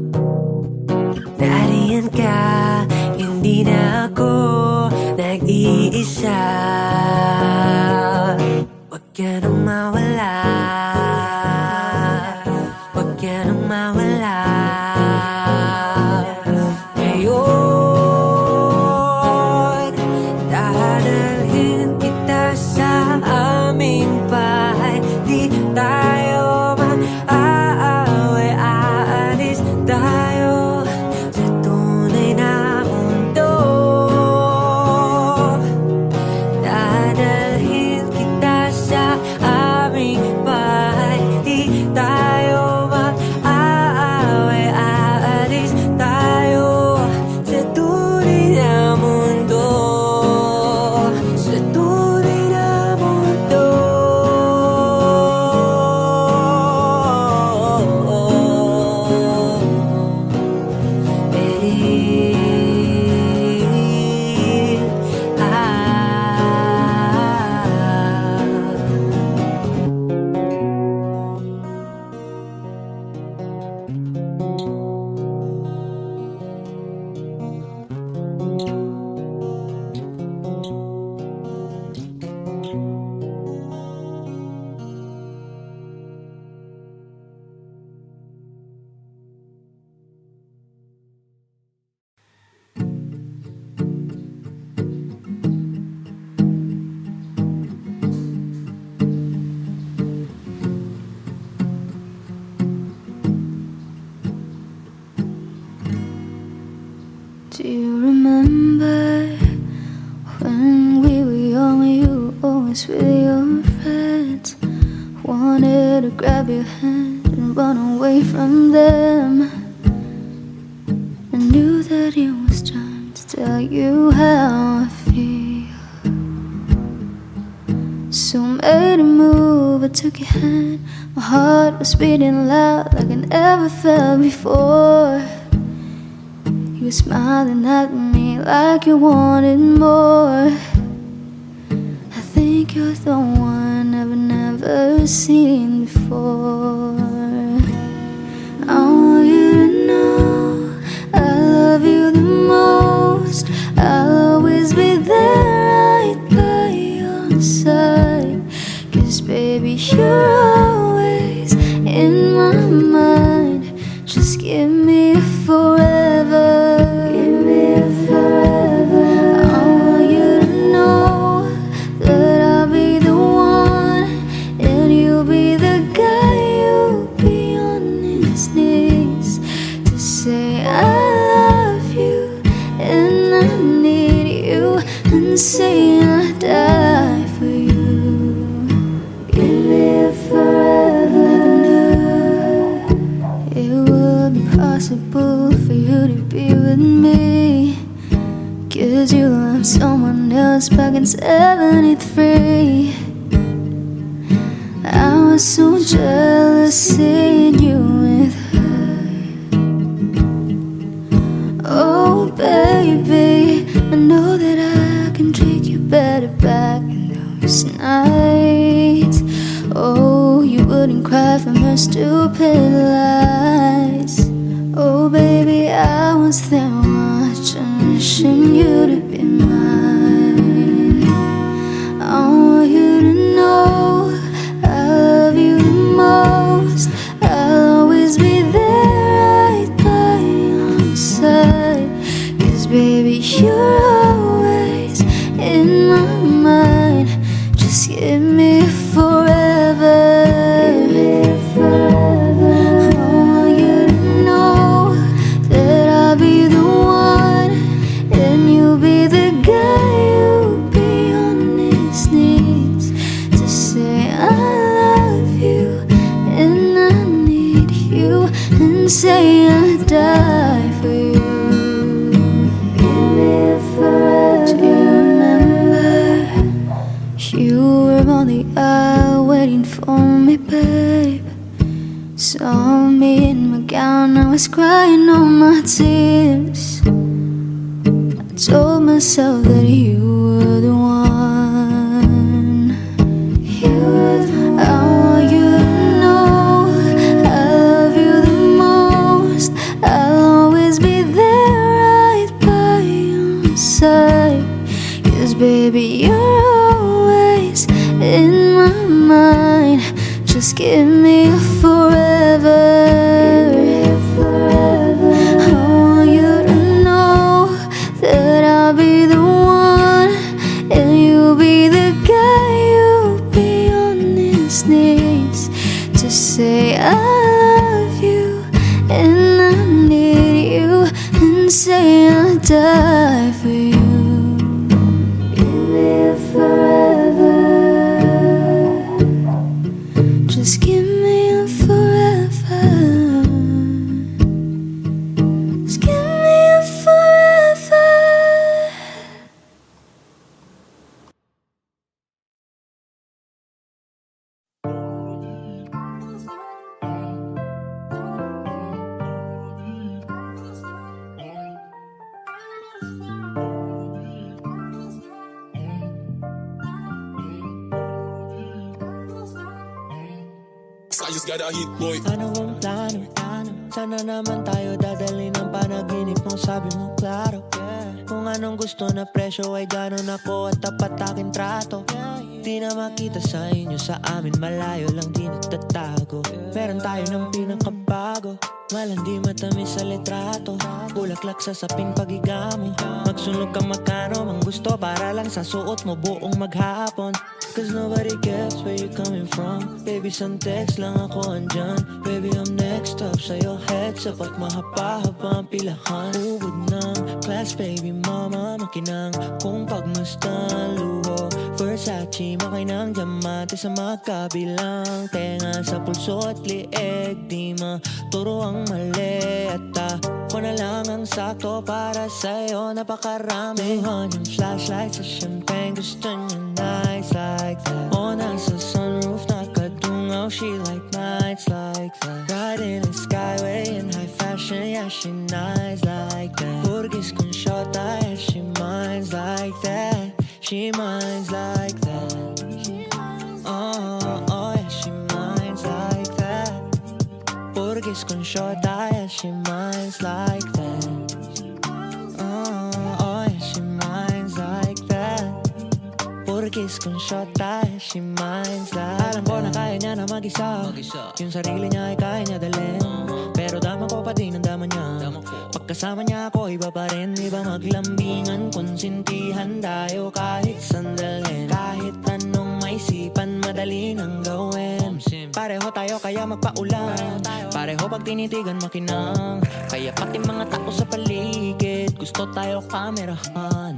nariyan ka, hindi na ako nag-iisa. Huwag ka nang mawala, huwag ka nang mawala. Ngayon, dadalhin kita sa aming bahay. Di tayo mag-aaway, aalis tayo sa tunay na mundo. Dadalhin kita sa aming bahay. Di tayo mag-aaway, aalis remember when we were young, you were always with your friends. Wanted to grab your hand and run away from them. I knew that it was time to tell you how I feel. So made a move, I took your hand. My heart was beating loud like I never felt before. You were smiling at me like you wanted more. I think you're the one I've never seen before. I want you to know I love you the most. I'll always be there right by your side. 'Cause baby, you're always in my mind. Just give me a forever. Give me a forever. I want you to know that I'll be the one, and you'll be the guy. You'll be on his knees to say I love you and I need you, and say I die for you. Give me a forever. Never knew it would be possible for you to be with me, 'cause you loved someone else back in '73. I was so jealous seeing you with her. Oh baby, I know that I can treat you better back in those nights. Oh, you wouldn't cry from her stupid lies. Oh baby, I was there watching, wishing you to be mine. I want you to know I love you the most. I'll always be there right by your side. 'Cause baby, you're always in my mind. Just give me a forever. Give me a forever. I want you to know that I'll be the one, and you'll be the guy. You'll be on his knees to say I love you and I need you, and say I die for you. Give me a forever. Do you remember? You were on the aisle waiting for me, babe. Saw me in my gown, I was crying all my tears. I told myself that you were the one. You were the one. I want you to know I love you the most. I'll always be there right by your side. 'Cause baby, you're always in my mind. Just give me a forever. Give me a forever. I want you to know that I'll be the one, and you'll be the guy. You'll be on his knees to say I love you and I need you, and say I die for you. Give me a forever. Just give me a forever. Just give me a forever. I just got a hit, boy. Ano bang plano? Sana naman tayo dadali ng panaginip mong sabi mo klaro. Kung anong gusto na presyo ay ganon ako at tapat aking trato. Di na makita sa inyo, sa amin malayo lang di nagtatago. Meron tayo ng pinakabago, malandi matamis sa litrato. Bulaklak sa saping pagigamo, magsunog kang magkano mang gusto para lang sa suot mo buong maghapon. 'Cause nobody gets where you coming from. Baby, some text lang ako andyan. Baby, I'm next up sa your head At sapat mahaba-habang pilahan. Uwag ng class, baby mama, makinang kung pagmasdan luho. Versace, makinang diamante sa magkabilang tenga. Sa pulso at lieg, di maturo ang mali. At ako na lang ang sakto para sa'yo, napakarami. Tuhon yung flashlight sa champagne, gusto niya nights like that. O nasa sunroof, nakadungaw, she like nights like that. Riding in skyway in high fashion, yeah, she nice like that. Burgis con shota, yeah, she minds like that. She minds like that. Oh, yeah, she minds like that. Burgis con shota, yeah, she minds like that. Oh, yeah, she minds like that. Burgis con shota, yeah, she minds like that. Alam ko na kaya niya na mag-isa. Yung sarili niya ay kaya niya dalhin. Pero dama ko pa din ang dama niya. Pagkasama niya ako iba pa rin. Iba maglambingan, konsintihan tayo kahit sandalin. Kahit anong maisipan, madali nang gawin. Pareho tayo kaya magpaulan. Pareho pag tinitigan makinang. Kaya pati mga tao sa paligid gusto tayo kamerahan.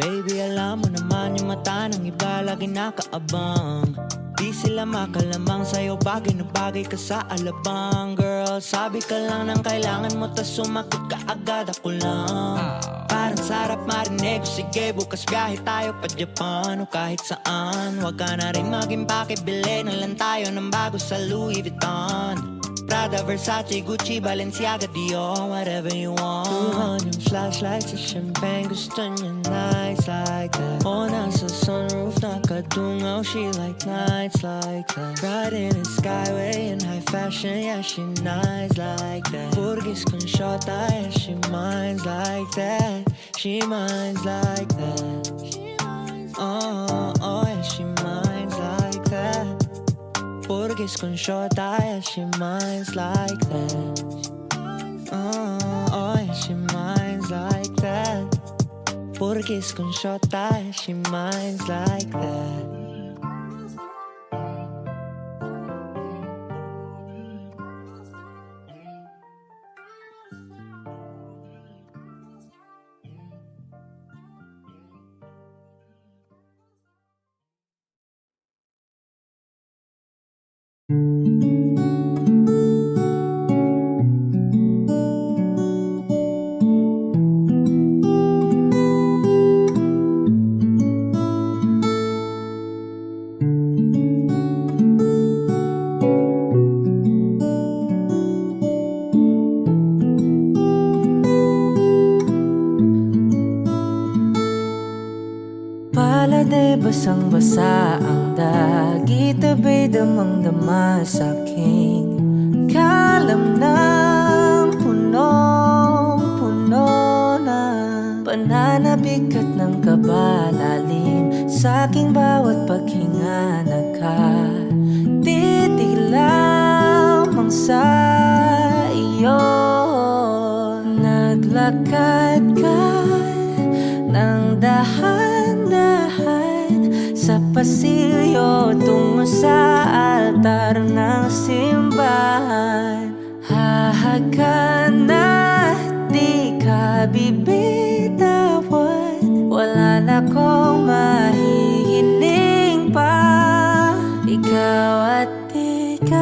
Baby, alam mo naman yung mata ng iba lagi nakaabang. Di sila makalamang sa'yo, bagay na bagay ka sa alabang. Girl, sabi ka lang ng kailangan mo, tas sumagot ka agad, ako lang. Parang sarap marinig, sige bukas biyahe tayo pa Japan o kahit saan. Huwag ka na rin maging pakibili, na lang tayo ng bago sa Louis Vuitton. Prada, Versace, Gucci, Balenciaga, Dior, whatever you want. Tuhon yung flashlight sa champagne, gusto niya nights like that. O nasa sunroof, nakadungaw, she like nights like that. Riding in skyway in high fashion, yeah, she nice like that. Burgis con shota, yeah, she minds like that. She minds like that. Oh, yeah, she minds like that. Burgis con shota, yeah, she minds like that. Oh, yeah, she minds like that. Burgis con shota, yeah, she minds like that. Palade basang-basa ang dagit, abay damang-dama sa aking kalam ng punong-puno na pananabik at ng kabalalim sa aking bawat paghinga. Nakatitig lamang sa iyo, naglakad ka ng dahan-dahan sa pasilyo tungo sa altar ng simbahan. Hahagan at di ka bibitawan, wala na kong mahihiling pa. Ikaw at ikaw,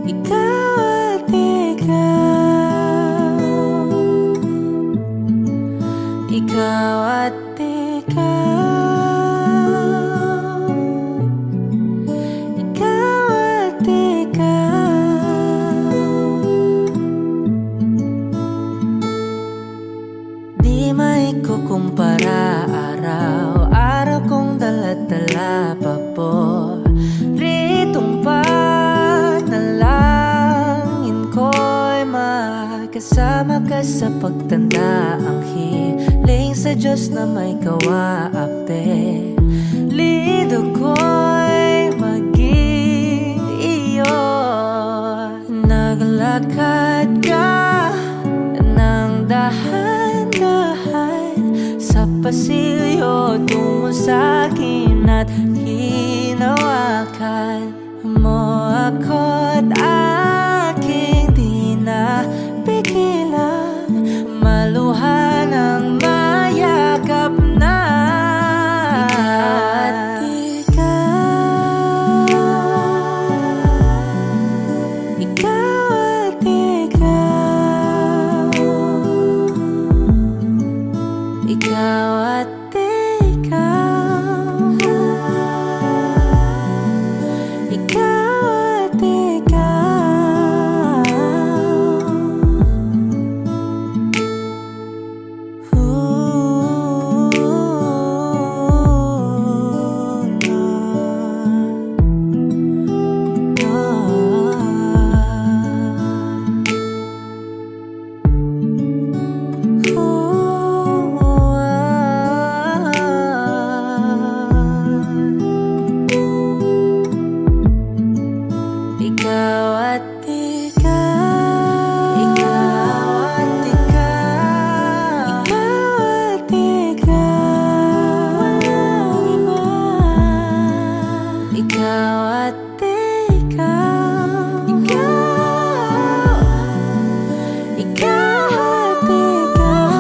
ikaw at ikaw, ikaw at ikaw, ikaw at ikaw. Di maikukumpara, araw-araw kong dala-dala pa po ritong panalangin ko'y makasama ka sa pagtanda. Ang hiling sa Diyos na may kawaape, lido ko'y maging iyo. Naglakad ka ng dahan-dahan sa pasilyo tungo sa akin at hinawakan mo ako't aking di na pigilan, maluha ng mayakap na. Ikaw at ikaw, ikaw at ikaw, ikaw at ikaw. Ikaw at ikaw, ikaw at ikaw, ikaw at ikaw, walang iba. Ikaw at ikaw, ikaw, ikaw at ikaw,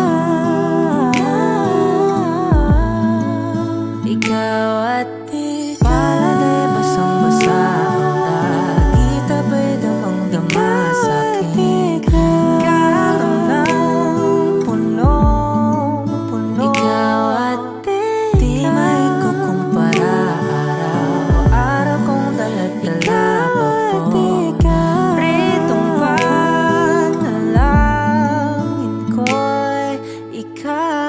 ikaw at ikaw. Palagay basang-basa ang dagit, abay damang-dama sa akin. Karamdam punong-puno. Ikaw at ikaw, di maikukumpara. Araw-araw kong dala-dala po. Pritong panalangin ko'y ikaw.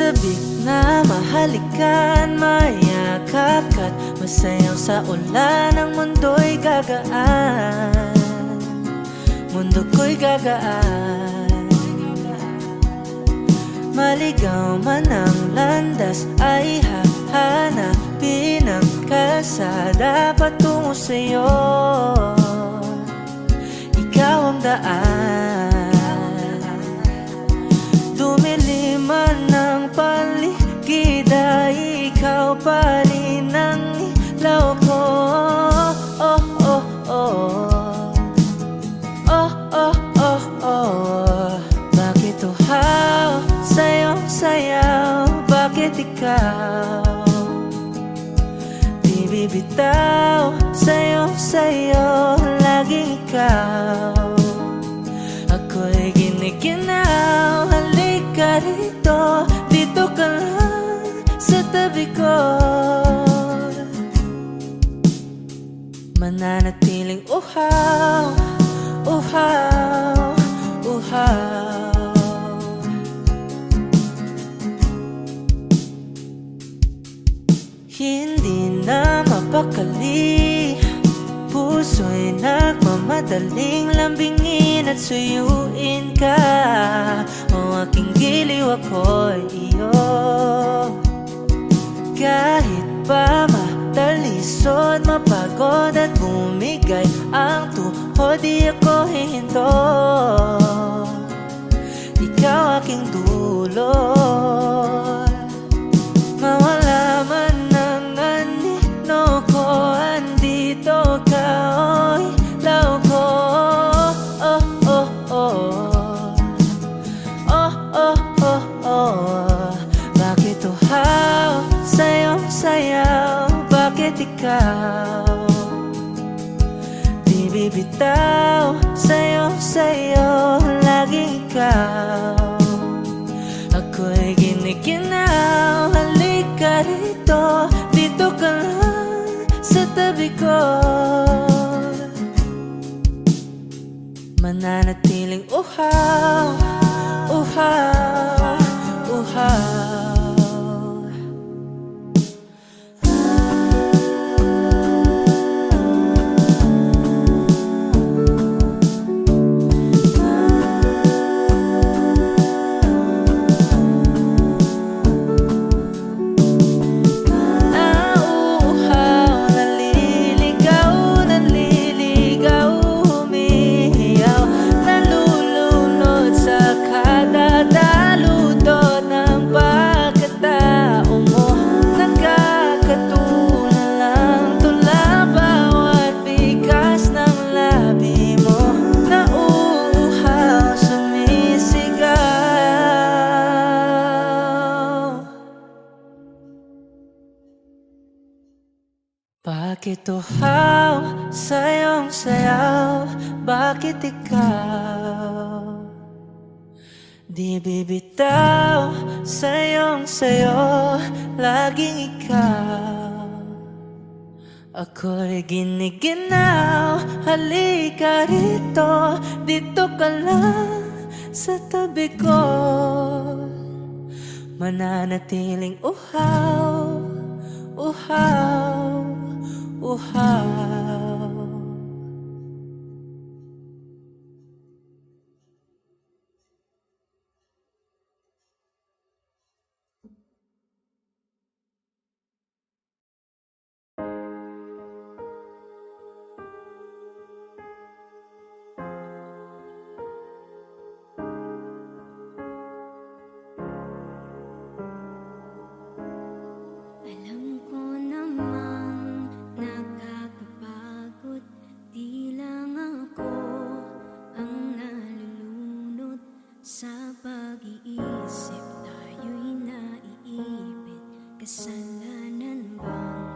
Sabik na mahalikan, mayakap ka't masayaw sa ulan. Ang mundo'y gagaan, mundo ko'y gagaan. Maligaw man ang landas, ay hahanapin ang kalsada patungo sa'yo. Ikaw ang daan, dumilim man ang paligid, ay ikaw pa rin ang ilaw ko. Oh, oh, oh, oh, oh, oh, oh. Bakit uhaw sa'yong sayaw? Bakit ikaw di bibitaw? Sa'yong sayo, laging ikaw. Ako'y ginikinaw, halika rito, dito ka lang sa tabi ko. Mananatiling uhaw, uhaw, uhaw. Hindi na mapakali, puso'y nagmamadaling lambingin at suyuin ka. O aking giliw, ako'y iyo. Kahit pa matalisod, mapagod at bumigay ang tuhod, di ako hihinto. Ikaw aking dulot, mawala man ang anino ko, andito ka, oy, law ko. Oh, oh, oh, oh, oh, oh, oh. Bakit uhaw sa'yong sayaw? Bakit ikaw di bibitaw? Sa'yong sayo, laging ikaw. Ako'y ginikinaw, halika rito, dito ka lang sa tabi ko. Mananatiling uhaw, uhaw, uhaw. Bakit uhaw sa iyong sayaw? Bakit ikaw di bibitaw sa iyong sayo? Laging ikaw, ako'y giniginaw. Halika rito, dito ka lang sa tabi ko. Mananatiling uhaw, uhaw, uhaw. Alam ko namang nakakapagod, di lang ako ang nalulunod sa pag-iisip. Tayo'y naiipit, kasalanan bang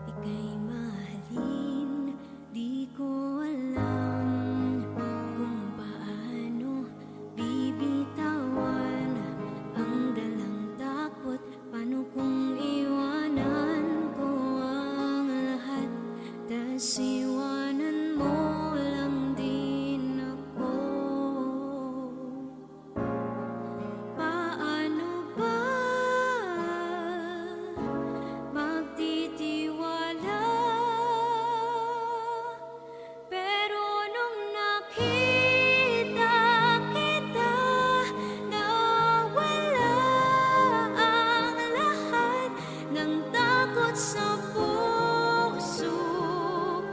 ika'y mahalin? Di ko alam kung paano bibitawan ang dalang takot. Paano kung iwanan ko ang lahat, tas iwanan mo lang din ako? Paano ba magtitiwala? Pero nung nakita kita, nawala ang lahat ng takot sa puso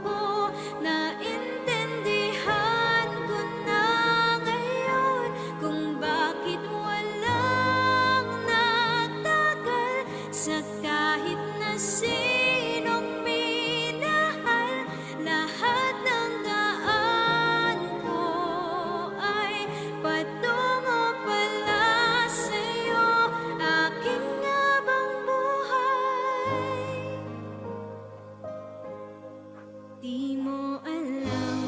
ko. Naintindihan ko na ngayon kung bakit walang nagtagal sa kahit na sinong minahal. Lahat ng daan ko ay patungo pala sa'yo, aking habang buhay. Di mo alam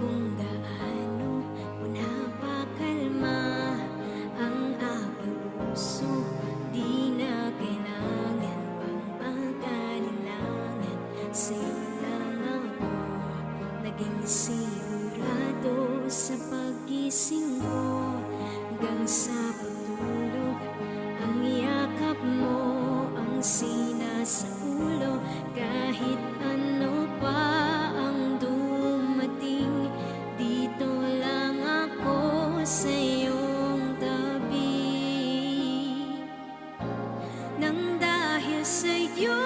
kung gaano mo napakalma ang aking puso. Di na kailangan pang pag-alinlangan, sa'yo lang ako naging sigurado. Sa pag-gising ko hanggang sa pagtulog, ang yakap mo ang sinasa ulo. Kahit ano pa ang dumating, dito lang ako sa iyong tabi. Nang dahil sa'yo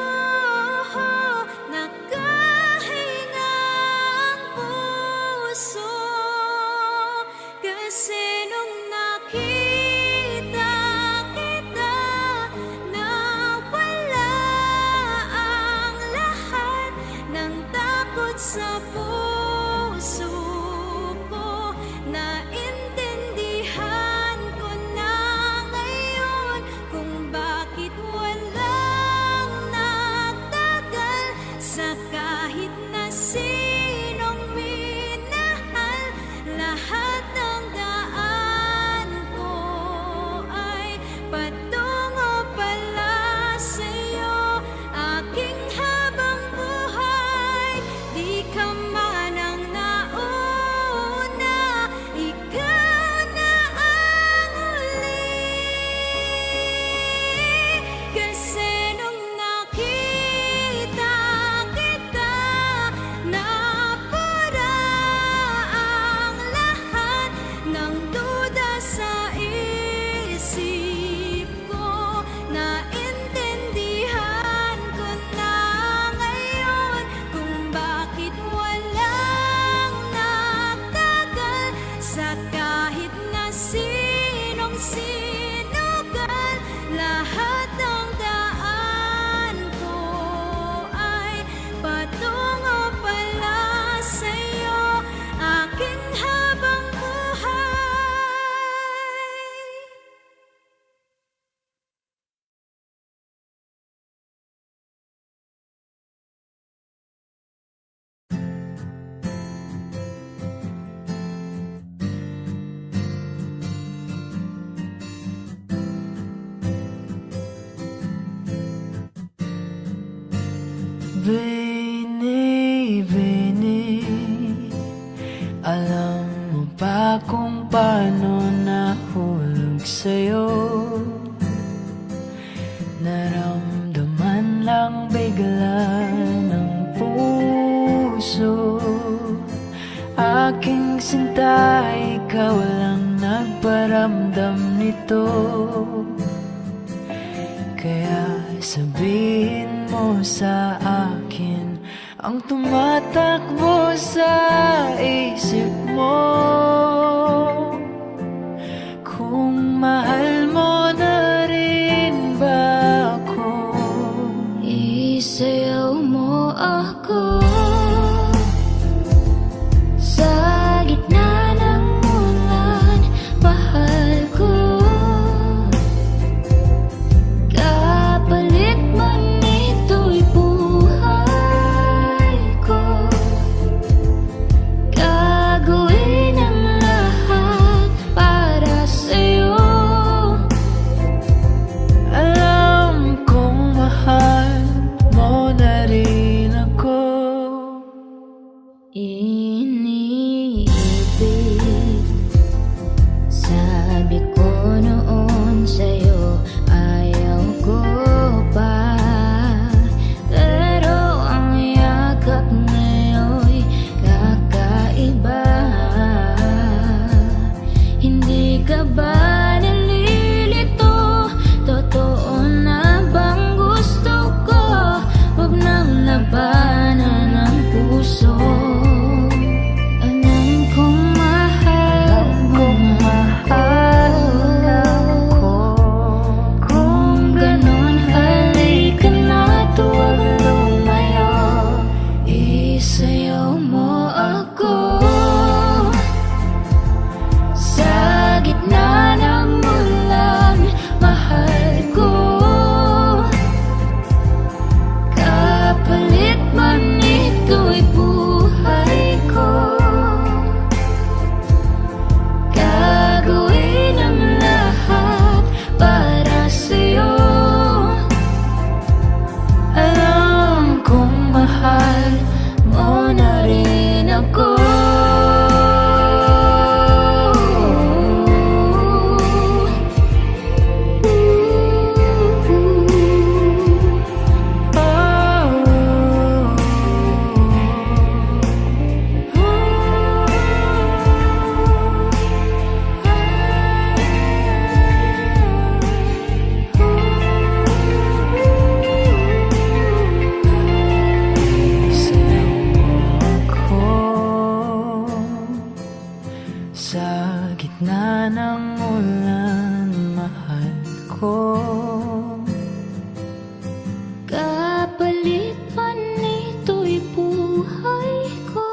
nakahinga ang puso, kasi nung nakita kita, nawala ang lahat ng takot sa puso ko. Naintindihan ko na ngayon kung bakit walang nagtagal sa kahit na sinong minahal. Lahat ng daan ko ay patungo pala sa'yo, aking habang buhay. Di ka man ang nauna, ikaw na ang huli. Kasi nung nakita kita, napura ang lahat ng duda sa isip ko. Naintindihan ko na ngayon kung bakit walang nagtagal sa kahit na sinong sinugal. Lahat ng daan ko ay patungo pala sa'yo, aking habang buhay. Bini, alam mo ba kung paano nahulog sa'yo? Naramdaman lang bigla ng puso. Aking sinta, ikaw lang nagparamdam nito. Kaya sabihin mo sa akin ang tumatakbo sa isip mo. Kung mahal mo na rin ba ako? Isayaw mo ako sa gitna ng ulan, mahal ko. Kapalit man ito'y buhay ko. Gagawin ang lahat para sa'yo. Alam kong mahal mo na rin ako. Iniibig, sabi ko noon sa'yo, ayaw ko pa. Pero ang yakap ngayon'y kakaiba. Hindi ka ba nalilito? Totoo na bang gusto ko? Huwag nang labanan ang puso. Alam kong mahal mo ako. Kung ganon, halika na't huwag lumayo. Isayaw mo ako sa gitna ng ulan, mahal ko. Kapalit man ito'y buhay ko. Gagawin ang lahat para sa'yo. Alam kong mahal mo na rin ako. Sa gitna ng ulan, mahal ko. Kapalit man ito'y buhay ko.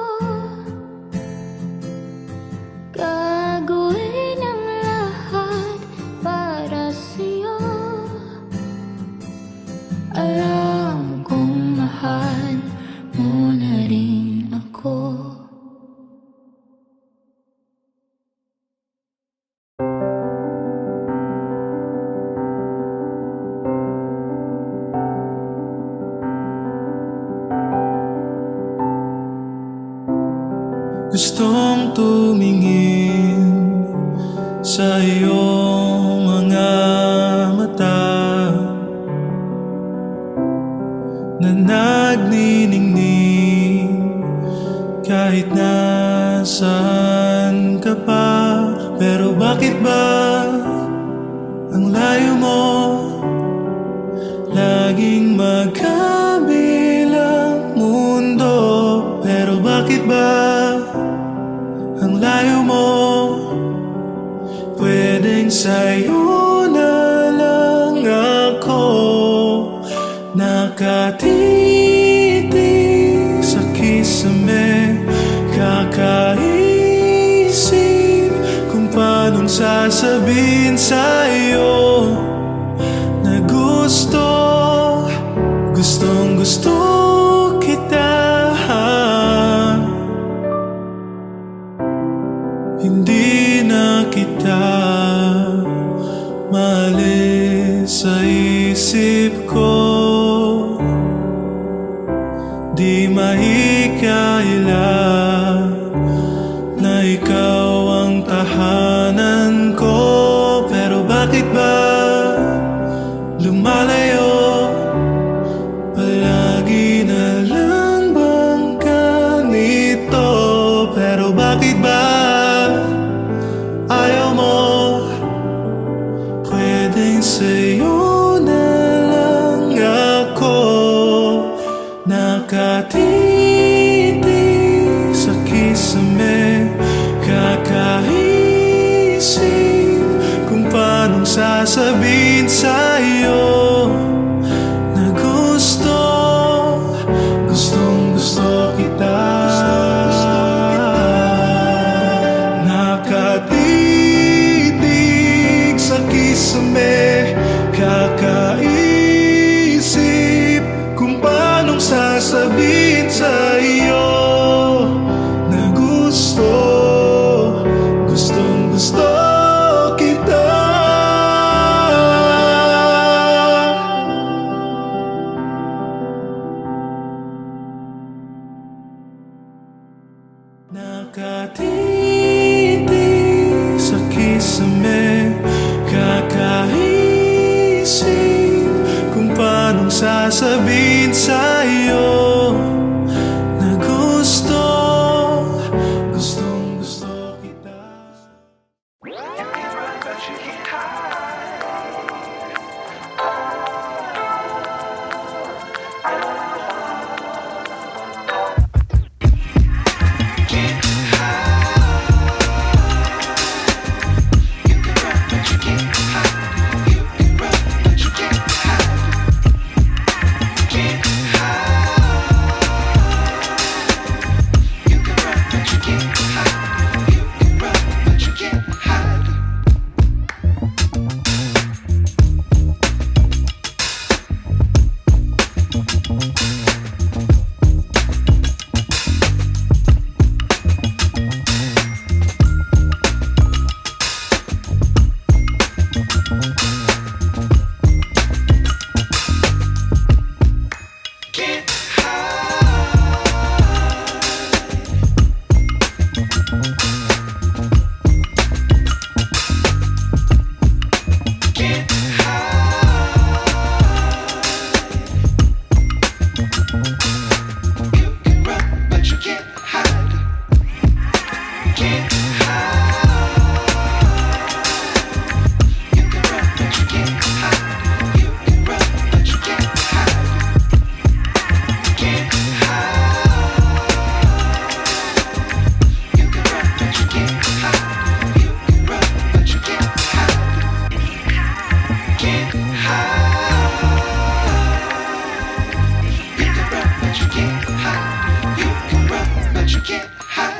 Gagawin ang lahat para sa'yo. Alam kong mahal mo na rin ako. Gustong tumingin sa iyong mga mata na nagniningning kahit nasaan ka pa. Pero bakit ba ang layo mo laging magkabilang mundo? Pero bakit ba ang layo mo? Pwedeng sa'yo na lang ako nakatitig sa kisame. Kakaisip kung paanong sasabihin sa'yo na gustong gusto kita. Hindi na kita maalis sa isip ko. pwedeng sa'yo na lang ako nakatitig sa kisame. Kakaisip kung paanong sasabihin sa'yo na gustong gusto kita. Nakatitig sa kisame, kakaisip kung paanong sasabihin sa'yo na gustong gusto kita. Nakatitig sa kisame, kakaisip kung paanong sasabihin sa'yo na gustong gusto kita. You can rap, but you can't hide.